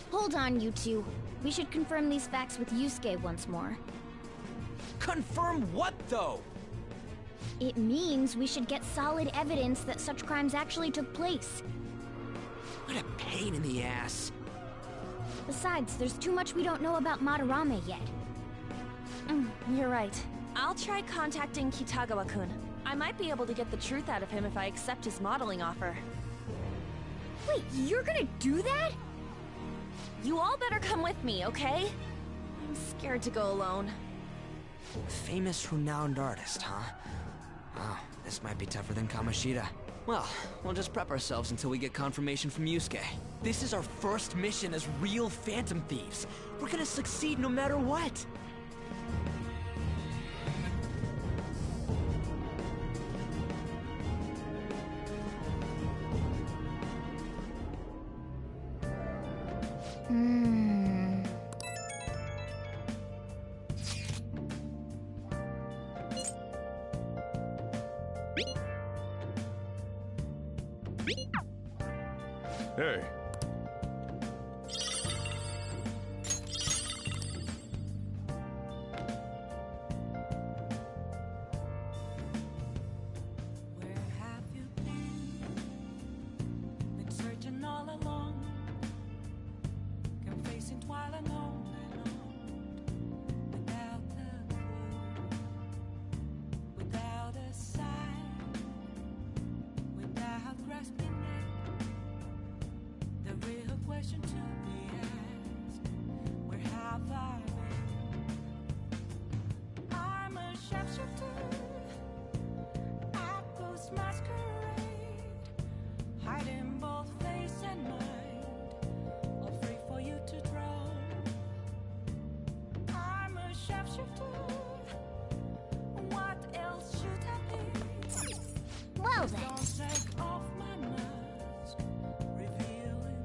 Hold on, you two. We should confirm these facts with Yusuke once more. Confirm what, though? It means we should get solid evidence that such crimes actually took place. What a pain in the ass. Besides, there's too much we don't know about Madarame yet. You're right. I'll try contacting Kitagawa-kun. I might be able to get the truth out of him if I accept his modeling offer. Wait, you're gonna do that? You all better come with me, okay? I'm scared to go alone. Famous, renowned artist, huh? Wow, this might be tougher than Kamoshida. Well, we'll just prep ourselves until we get confirmation from Yusuke. This is our first mission as real Phantom Thieves. We're gonna succeed no matter what. Hey, The real question to be asked, where have I been? I'm a shapeshifter at Ghost Masquerade, hiding both face and mind, all free for you to draw. I'm a shapeshifter, what else should I be? Well then. Don't take off my mask, revealing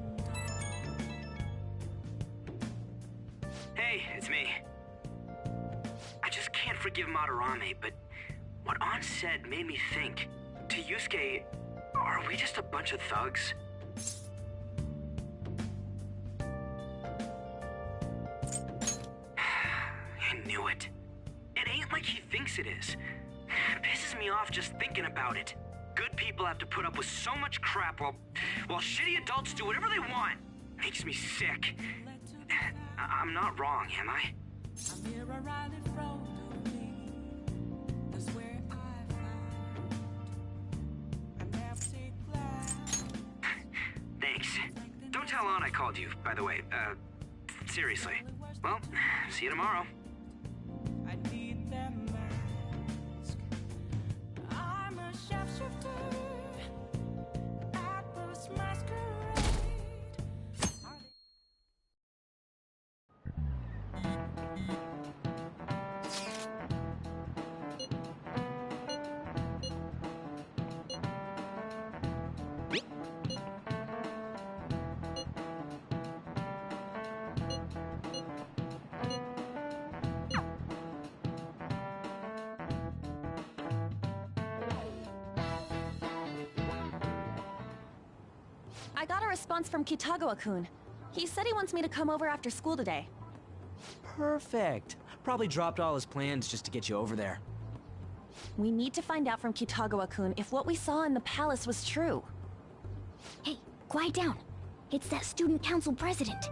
Hey, it's me. I just can't forgive Madarame, but what An said made me think. To Yusuke, are we just a bunch of thugs? I knew it. It ain't like he thinks it is. It pisses me off just thinking about it. Good people have to put up with so much crap while shitty adults do whatever they want. Makes me sick. I'm not wrong, am I? a mirror right in front of me. That's where I found an empty glass. Thanks. Don't tell An I called you, by the way. Seriously. Well, see you tomorrow. I need that mask. I'm a shapeshifter at Ghost Masquerade. I got a response from Kitagawa-kun. He said he wants me to come over after school today. Perfect. Probably dropped all his plans just to get you over there. We need to find out from Kitagawa-kun if what we saw in the palace was true. Hey, quiet down. It's that student council president.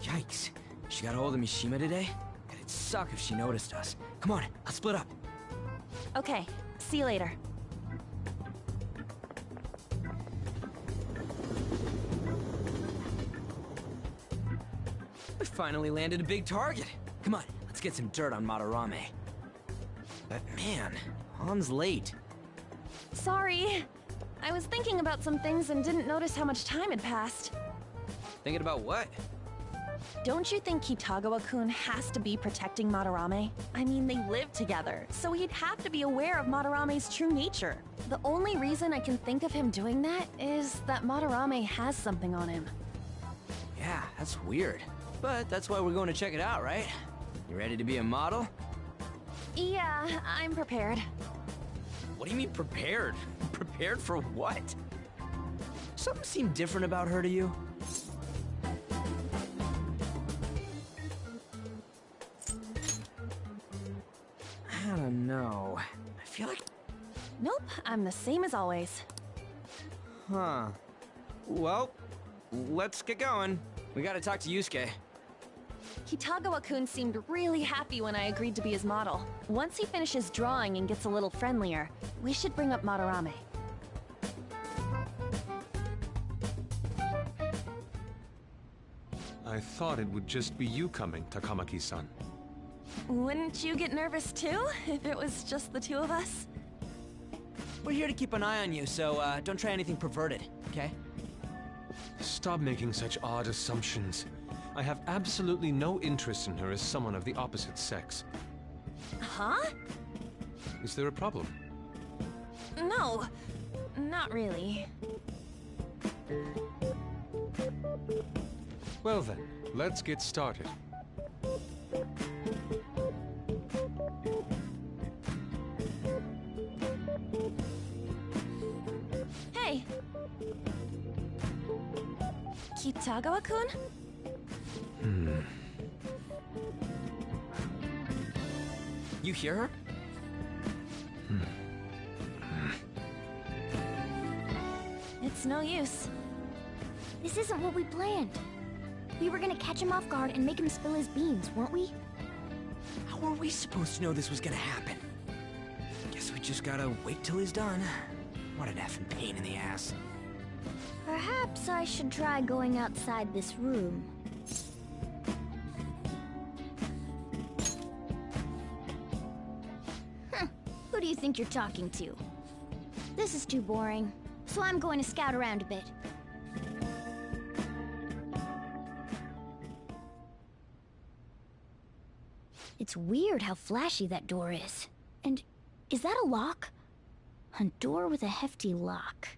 Yikes. She got a hold of Mishima today? It'd suck if she noticed us. Come on, let's split up. Okay, see you later. We finally landed a big target. Come on, let's get some dirt on Madarame. But man, An's late. Sorry. I was thinking about some things and didn't notice how much time had passed. Thinking about what? Don't you think Kitagawa-kun has to be protecting Madarame? I mean, they live together, so he'd have to be aware of Madarame's true nature. The only reason I can think of him doing that is that Madarame has something on him. Yeah, that's weird. But that's why we're going to check it out, right? You ready to be a model? Yeah, I'm prepared. What do you mean prepared? Prepared for what? Something seemed different about her to you? I don't know. I feel like... Nope, I'm the same as always. Huh. Well, let's get going. We gotta talk to Yusuke. Kitagawa-kun seemed really happy when I agreed to be his model. Once he finishes drawing and gets a little friendlier, we should bring up Madarame. I thought it would just be you coming, Takamaki-san. Wouldn't you get nervous too, if it was just the two of us? We're here to keep an eye on you, so don't try anything perverted, okay? Stop making such odd assumptions. I have absolutely no interest in her as someone of the opposite sex. Huh? Is there a problem? No, not really. Well then, let's get started. Hey! Kitagawa-kun? You hear her? It's no use. This isn't what we planned. We were gonna catch him off guard and make him spill his beans, weren't we? How were we supposed to know this was gonna happen? Guess we just gotta wait till he's done. What an effing pain in the ass. Perhaps I should try going outside this room. Who do you think you're talking to? This is too boring, so I'm going to scout around a bit. It's weird how flashy that door is. And is that a lock? A door with a hefty lock.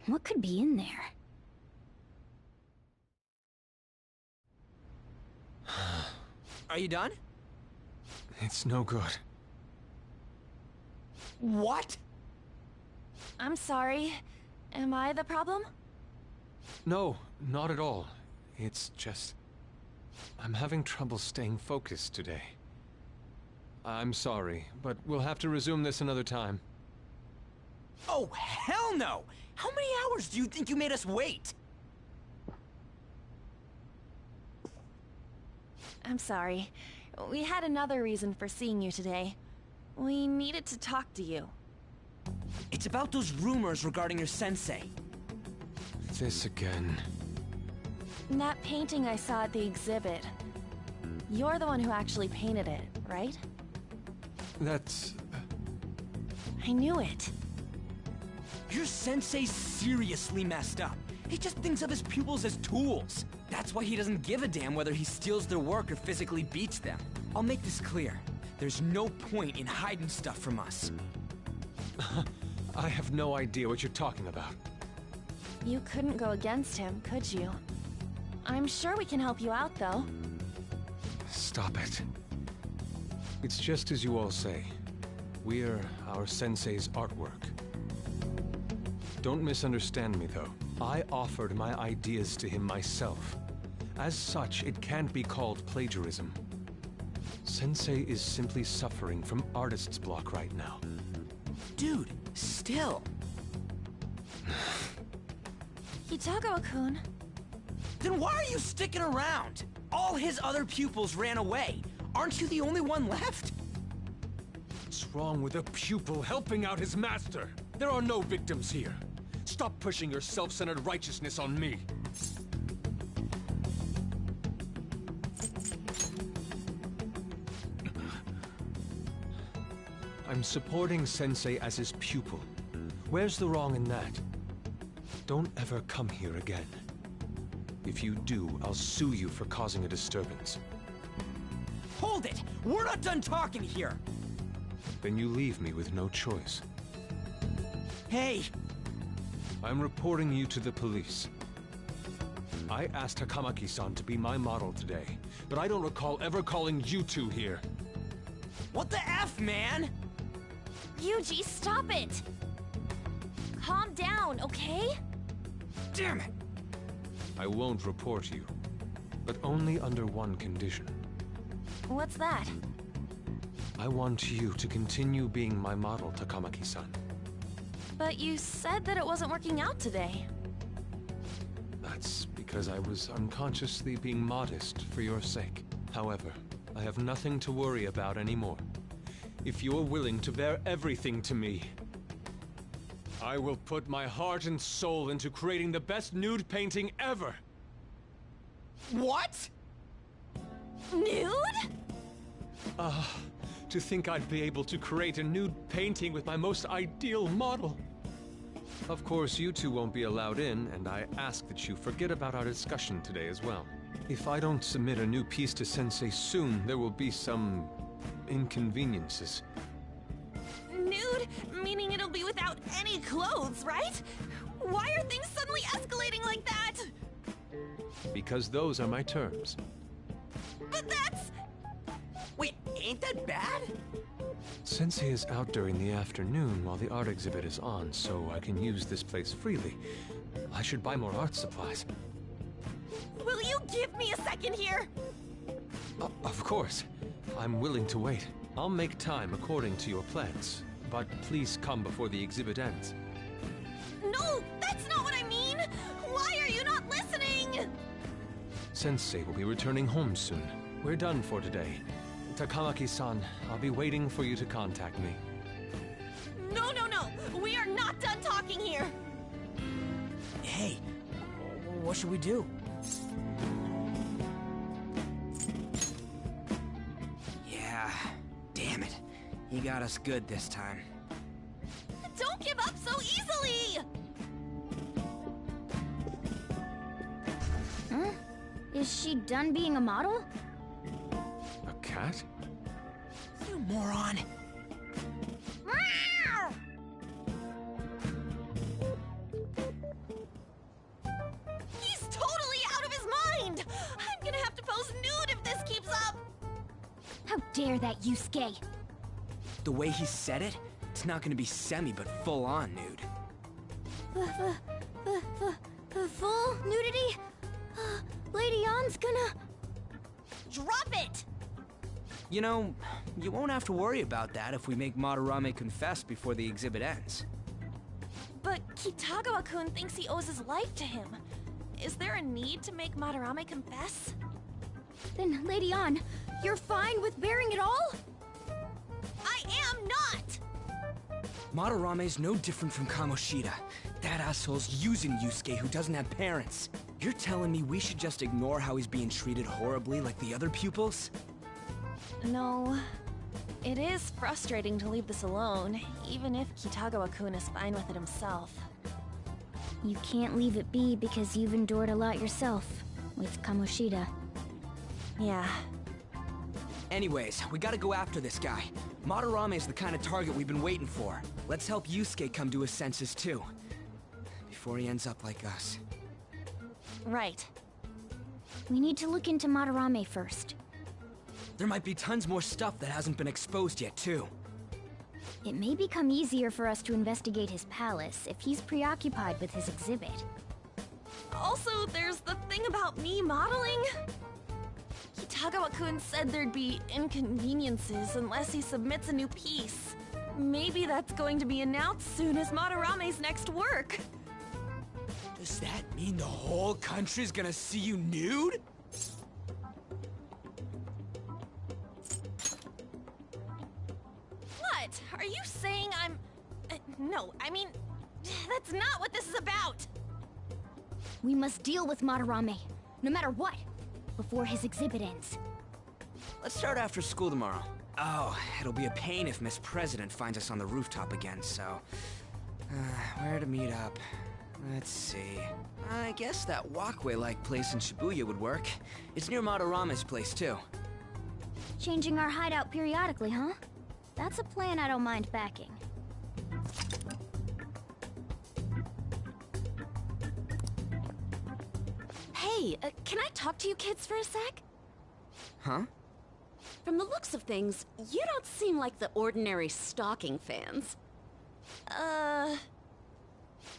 What could be in there? Are you done? It's no good. What? I'm sorry. Am I the problem? No, not at all. It's just... I'm having trouble staying focused today. I'm sorry, but we'll have to resume this another time. Oh, hell no! How many hours do you think you made us wait? I'm sorry. We had another reason for seeing you today. We needed to talk to you. It's about those rumors regarding your sensei. This again. That painting I saw at the exhibit. You're the one who actually painted it, right? That's... I knew it. Your sensei's seriously messed up. He just thinks of his pupils as tools. That's why he doesn't give a damn whether he steals their work or physically beats them. I'll make this clear. There's no point in hiding stuff from us. I have no idea what you're talking about. You couldn't go against him, could you? I'm sure we can help you out, though. Stop it. It's just as you all say. We're our sensei's artwork. Don't misunderstand me, though. I offered my ideas to him myself. As such, it can't be called plagiarism. Sensei is simply suffering from artist's block right now. Dude, still. Hitogo-kun. Then why are you sticking around? All his other pupils ran away. Aren't you the only one left? What's wrong with a pupil helping out his master? There are no victims here. Stop pushing your self-centered righteousness on me. I'm supporting Sensei as his pupil. Where's the wrong in that? Don't ever come here again. If you do, I'll sue you for causing a disturbance. Hold it! We're not done talking here! Then you leave me with no choice. Hey! I'm reporting you to the police. I asked Takamaki-san to be my model today, but I don't recall ever calling you two here. What the F, man? Yuji, stop it! Calm down, okay? Damn it! I won't report you, but only under one condition. What's that? I want you to continue being my model, Takamaki-san. But you said that it wasn't working out today. That's because I was unconsciously being modest for your sake. However, I have nothing to worry about anymore. If you're willing to bear everything to me, I will put my heart and soul into creating the best nude painting ever! What? Nude? To think I'd be able to create a nude painting with my most ideal model. Of course, you two won't be allowed in, and I ask that you forget about our discussion today as well. If I don't submit a new piece to Sensei soon, there will be some inconveniences. Nude? Meaning it'll be without any clothes, right? Why are things suddenly escalating like that? Because those are my terms. But that's... Wait, ain't that bad? Sensei is out during the afternoon while the art exhibit is on, so I can use this place freely. I should buy more art supplies. Will you give me a second here? Of course. I'm willing to wait. I'll make time according to your plans, but please come before the exhibit ends. No, that's not what I mean! Why are you not listening? Sensei will be returning home soon. We're done for today. Takamaki-san, I'll be waiting for you to contact me. No, no, no! We are not done talking here! Hey, what should we do? Yeah, damn it. He got us good this time. Don't give up so easily! Huh? Is she done being a model? A cat? You moron! He's totally out of his mind! I'm gonna have to pose nude if this keeps up! How dare that, Yusuke? The way he said it, it's not gonna be semi, but full-on nude. Full nudity? Lady Yon's gonna... Drop it! You know, you won't have to worry about that if we make Madarame confess before the exhibit ends. But Kitagawa-kun thinks he owes his life to him. Is there a need to make Madarame confess? Then, Lady Yon, you're fine with bearing it all? I am not! Madarame's no different from Kamoshida. That asshole's using Yusuke who doesn't have parents. You're telling me we should just ignore how he's being treated horribly like the other pupils? No. It is frustrating to leave this alone, even if Kitagawa-kun is fine with it himself. You can't leave it be because you've endured a lot yourself, with Kamoshida. Yeah. Anyways, we gotta go after this guy. Madarame's the kind of target we've been waiting for. Let's help Yusuke come to his senses too. Before he ends up like us. Right. We need to look into Madarame first. There might be tons more stuff that hasn't been exposed yet, too. It may become easier for us to investigate his palace if he's preoccupied with his exhibit. Also, there's the thing about me modeling. Kitagawa-kun said there'd be inconveniences unless he submits a new piece. Maybe that's going to be announced soon as Madarame's next work. Does that mean the whole country's gonna see you nude? What? Are you saying I'm... no, I mean, that's not what this is about! We must deal with Madarame, no matter what, before his exhibit ends. Let's start after school tomorrow. Oh, it'll be a pain if Miss President finds us on the rooftop again, so... where to meet up? Let's see... I guess that walkway-like place in Shibuya would work. It's near Madarame's place, too. Changing our hideout periodically, huh? That's a plan I don't mind backing. Hey, can I talk to you kids for a sec? Huh? From the looks of things, you don't seem like the ordinary stalking fans.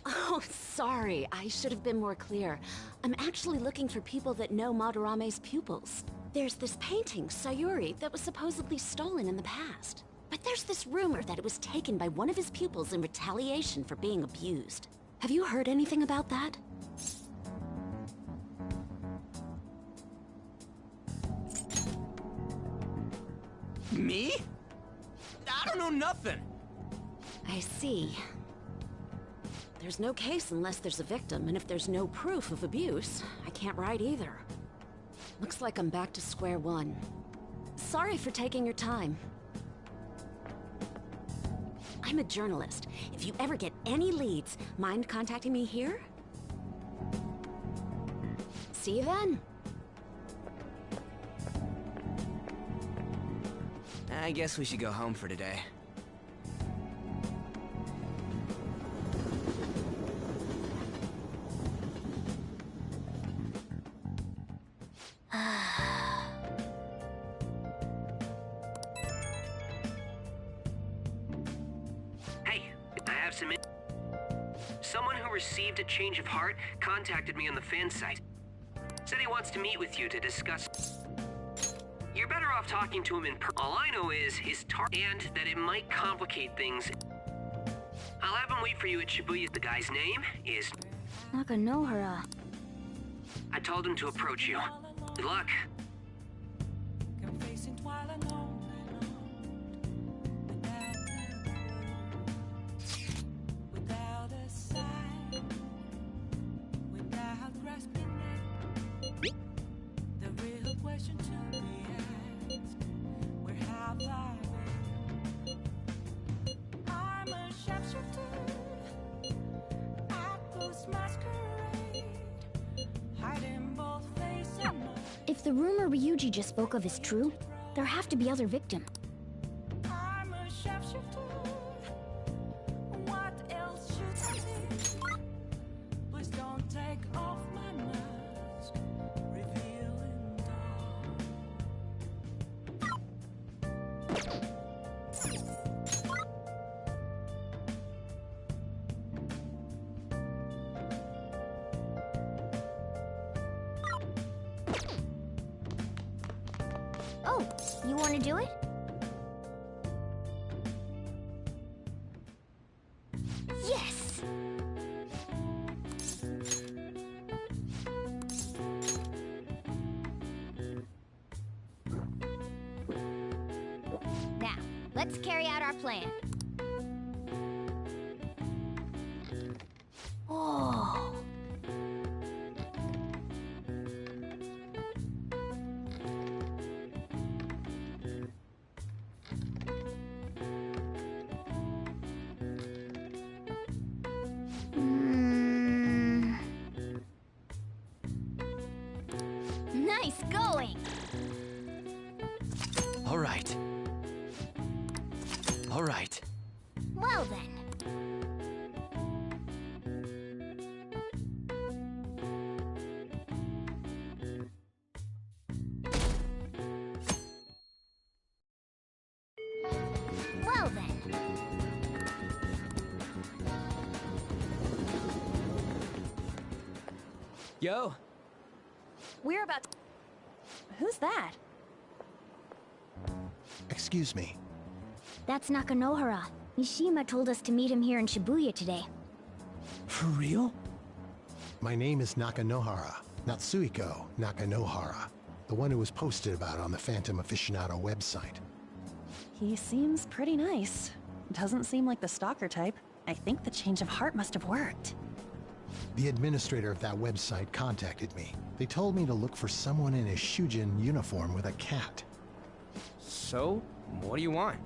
Oh, sorry. I should have been more clear. I'm actually looking for people that know Madarame's pupils. There's this painting, Sayuri, that was supposedly stolen in the past. But there's this rumor that it was taken by one of his pupils in retaliation for being abused. Have you heard anything about that? Me? I don't know nothing! I see. There's no case unless there's a victim, and if there's no proof of abuse, I can't write either. Looks like I'm back to square one. Sorry for taking your time. I'm a journalist. If you ever get any leads, mind contacting me here? See you then. I guess we should go home for today. Hey, I have some... Someone who received a change of heart contacted me on the fan site. Said he wants to meet with you to discuss... You're better off talking to him in person. All I know is his and that it might complicate things. I'll have him wait for you at Shibuya. The guy's name is... Nakanohara. I told him to approach you. Good luck. If the rumor Ryuji just spoke of is true, there have to be other victims. Oh, you want to do it? Yes! Now, let's carry out our plan. Oh. Nice going! All right. All right. Well then. Well then. Yo. We're about to... Who's that? Excuse me. That's Nakanohara. Mishima told us to meet him here in Shibuya today. For real? My name is Nakanohara, Natsuhiko Nakanohara, the one who was posted about on the Phantom Aficionado website. He seems pretty nice. Doesn't seem like the stalker type. I think the change of heart must have worked. The administrator of that website contacted me. They told me to look for someone in a Shujin uniform with a cat. So, what do you want?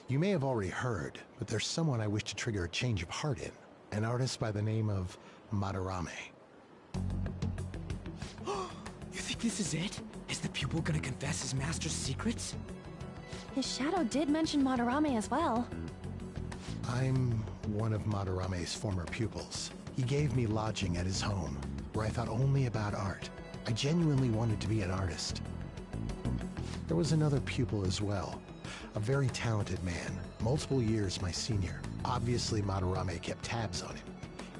You may have already heard, but there's someone I wish to trigger a change of heart in. An artist by the name of Madarame. You think this is it? Is the pupil gonna confess his master's secrets? His shadow did mention Madarame as well. I'm one of Madarame's former pupils. He gave me lodging at his home, where I thought only about art. I genuinely wanted to be an artist. There was another pupil as well, a very talented man, multiple years my senior. Obviously, Madarame kept tabs on him.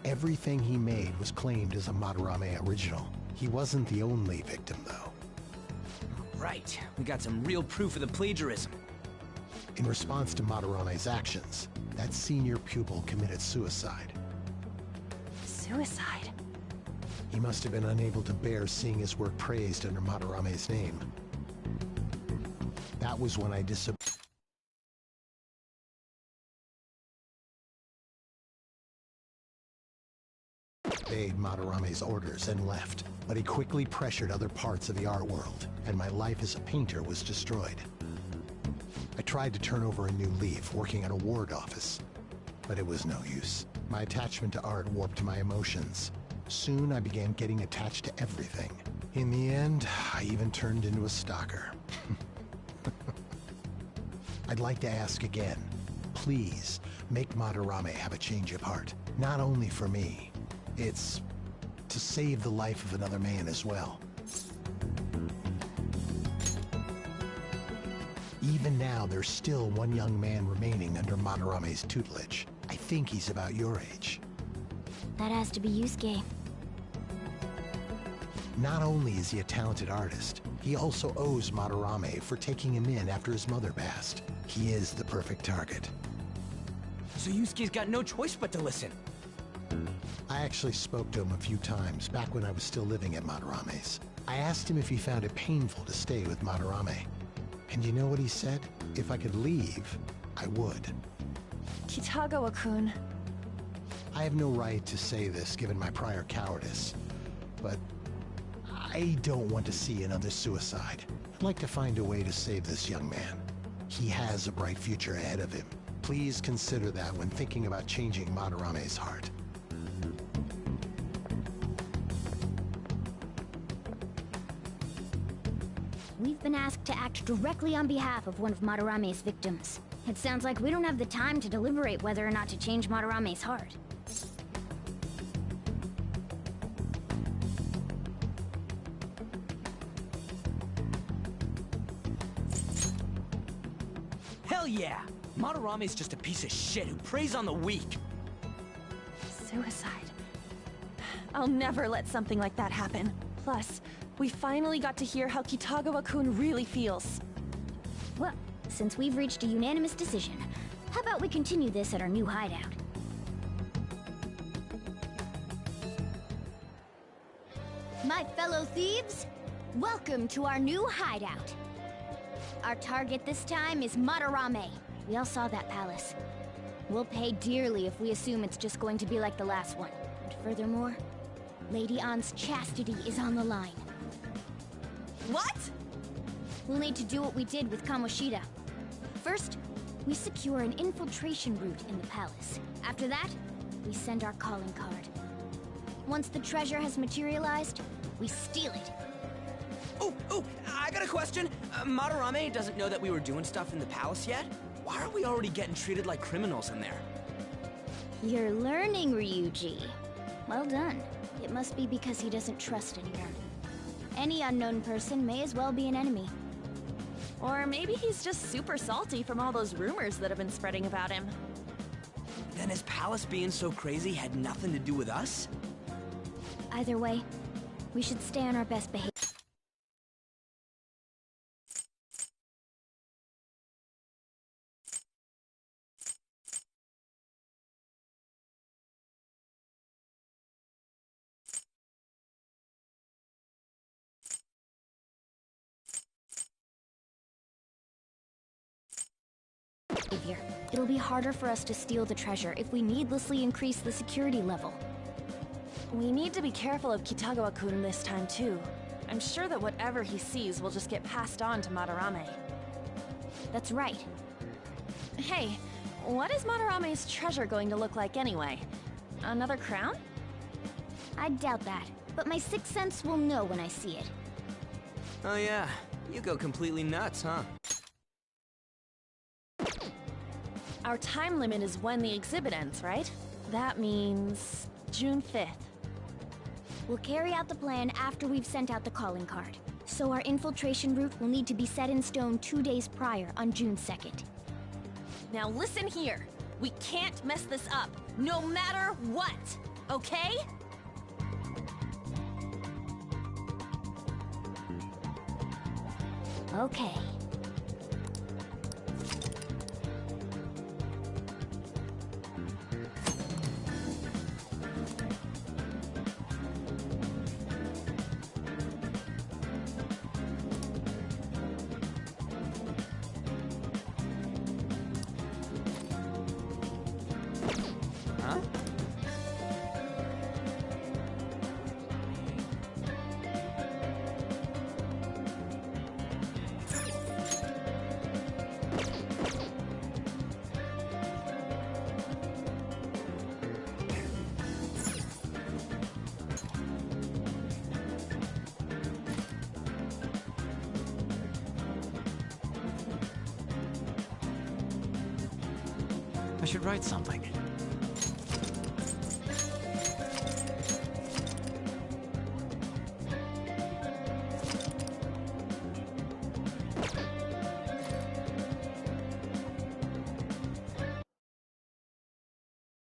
Everything he made was claimed as a Madarame original. He wasn't the only victim, though. Right, we got some real proof of the plagiarism. In response to Madarame's actions, that senior pupil committed suicide. Suicide? He must have been unable to bear seeing his work praised under Madarame's name. That was when I disobeyed Madarame's orders and left, but he quickly pressured other parts of the art world, and my life as a painter was destroyed. I tried to turn over a new leaf, working at a ward office, but it was no use. My attachment to art warped my emotions. Soon I began getting attached to everything. In the end, I even turned into a stalker. I'd like to ask again, please make Madarame have a change of heart. Not only for me, it's to save the life of another man as well. Even now, there's still one young man remaining under Madarame's tutelage. I think he's about your age. That has to be Yusuke. Not only is he a talented artist, he also owes Madarame for taking him in after his mother passed. He is the perfect target. So Yusuke's got no choice but to listen. I actually spoke to him a few times back when I was still living at Madarame's. I asked him if he found it painful to stay with Madarame. And you know what he said? If I could leave, I would. Kitagawa-kun. I have no right to say this given my prior cowardice, but I don't want to see another suicide. I'd like to find a way to save this young man. He has a bright future ahead of him. Please consider that when thinking about changing Madarame's heart. We've been asked to act directly on behalf of one of Madarame's victims. It sounds like we don't have the time to deliberate whether or not to change Madarame's heart. Hell yeah! Madarame's just a piece of shit who preys on the weak. Suicide. I'll never let something like that happen. Plus, we finally got to hear how Kitagawa-kun really feels. Well, since we've reached a unanimous decision, how about we continue this at our new hideout? My fellow thieves, welcome to our new hideout. Our target this time is Madarame. We all saw that palace. We'll pay dearly if we assume it's just going to be like the last one. And furthermore, Lady Ann's chastity is on the line. What? We'll need to do what we did with Kamoshida. First, we secure an infiltration route in the palace. After that, we send our calling card. Once the treasure has materialized, we steal it. Oh, I got a question. Madarame doesn't know that we were doing stuff in the palace yet? Why are we already getting treated like criminals in there? You're learning, Ryuji. Well done. It must be because he doesn't trust anyone. Any unknown person may as well be an enemy. Or maybe he's just super salty from all those rumors that have been spreading about him. Then his palace being so crazy had nothing to do with us? Either way, we should stay on our best behavior. It'll be harder for us to steal the treasure if we needlessly increase the security level. We need to be careful of Kitagawa-kun this time too. I'm sure that whatever he sees will just get passed on to Madarame. That's right. Hey, what is Madarame's treasure going to look like anyway? Another crown? I doubt that, but my sixth sense will know when I see it. Oh yeah, you go completely nuts, huh? Our time limit is when the exhibit ends, right? That means June 5th. We'll carry out the plan after we've sent out the calling card. So our infiltration route will need to be set in stone 2 days prior on June 2nd. Now listen here. We can't mess this up, no matter what, okay? Okay. I should write something.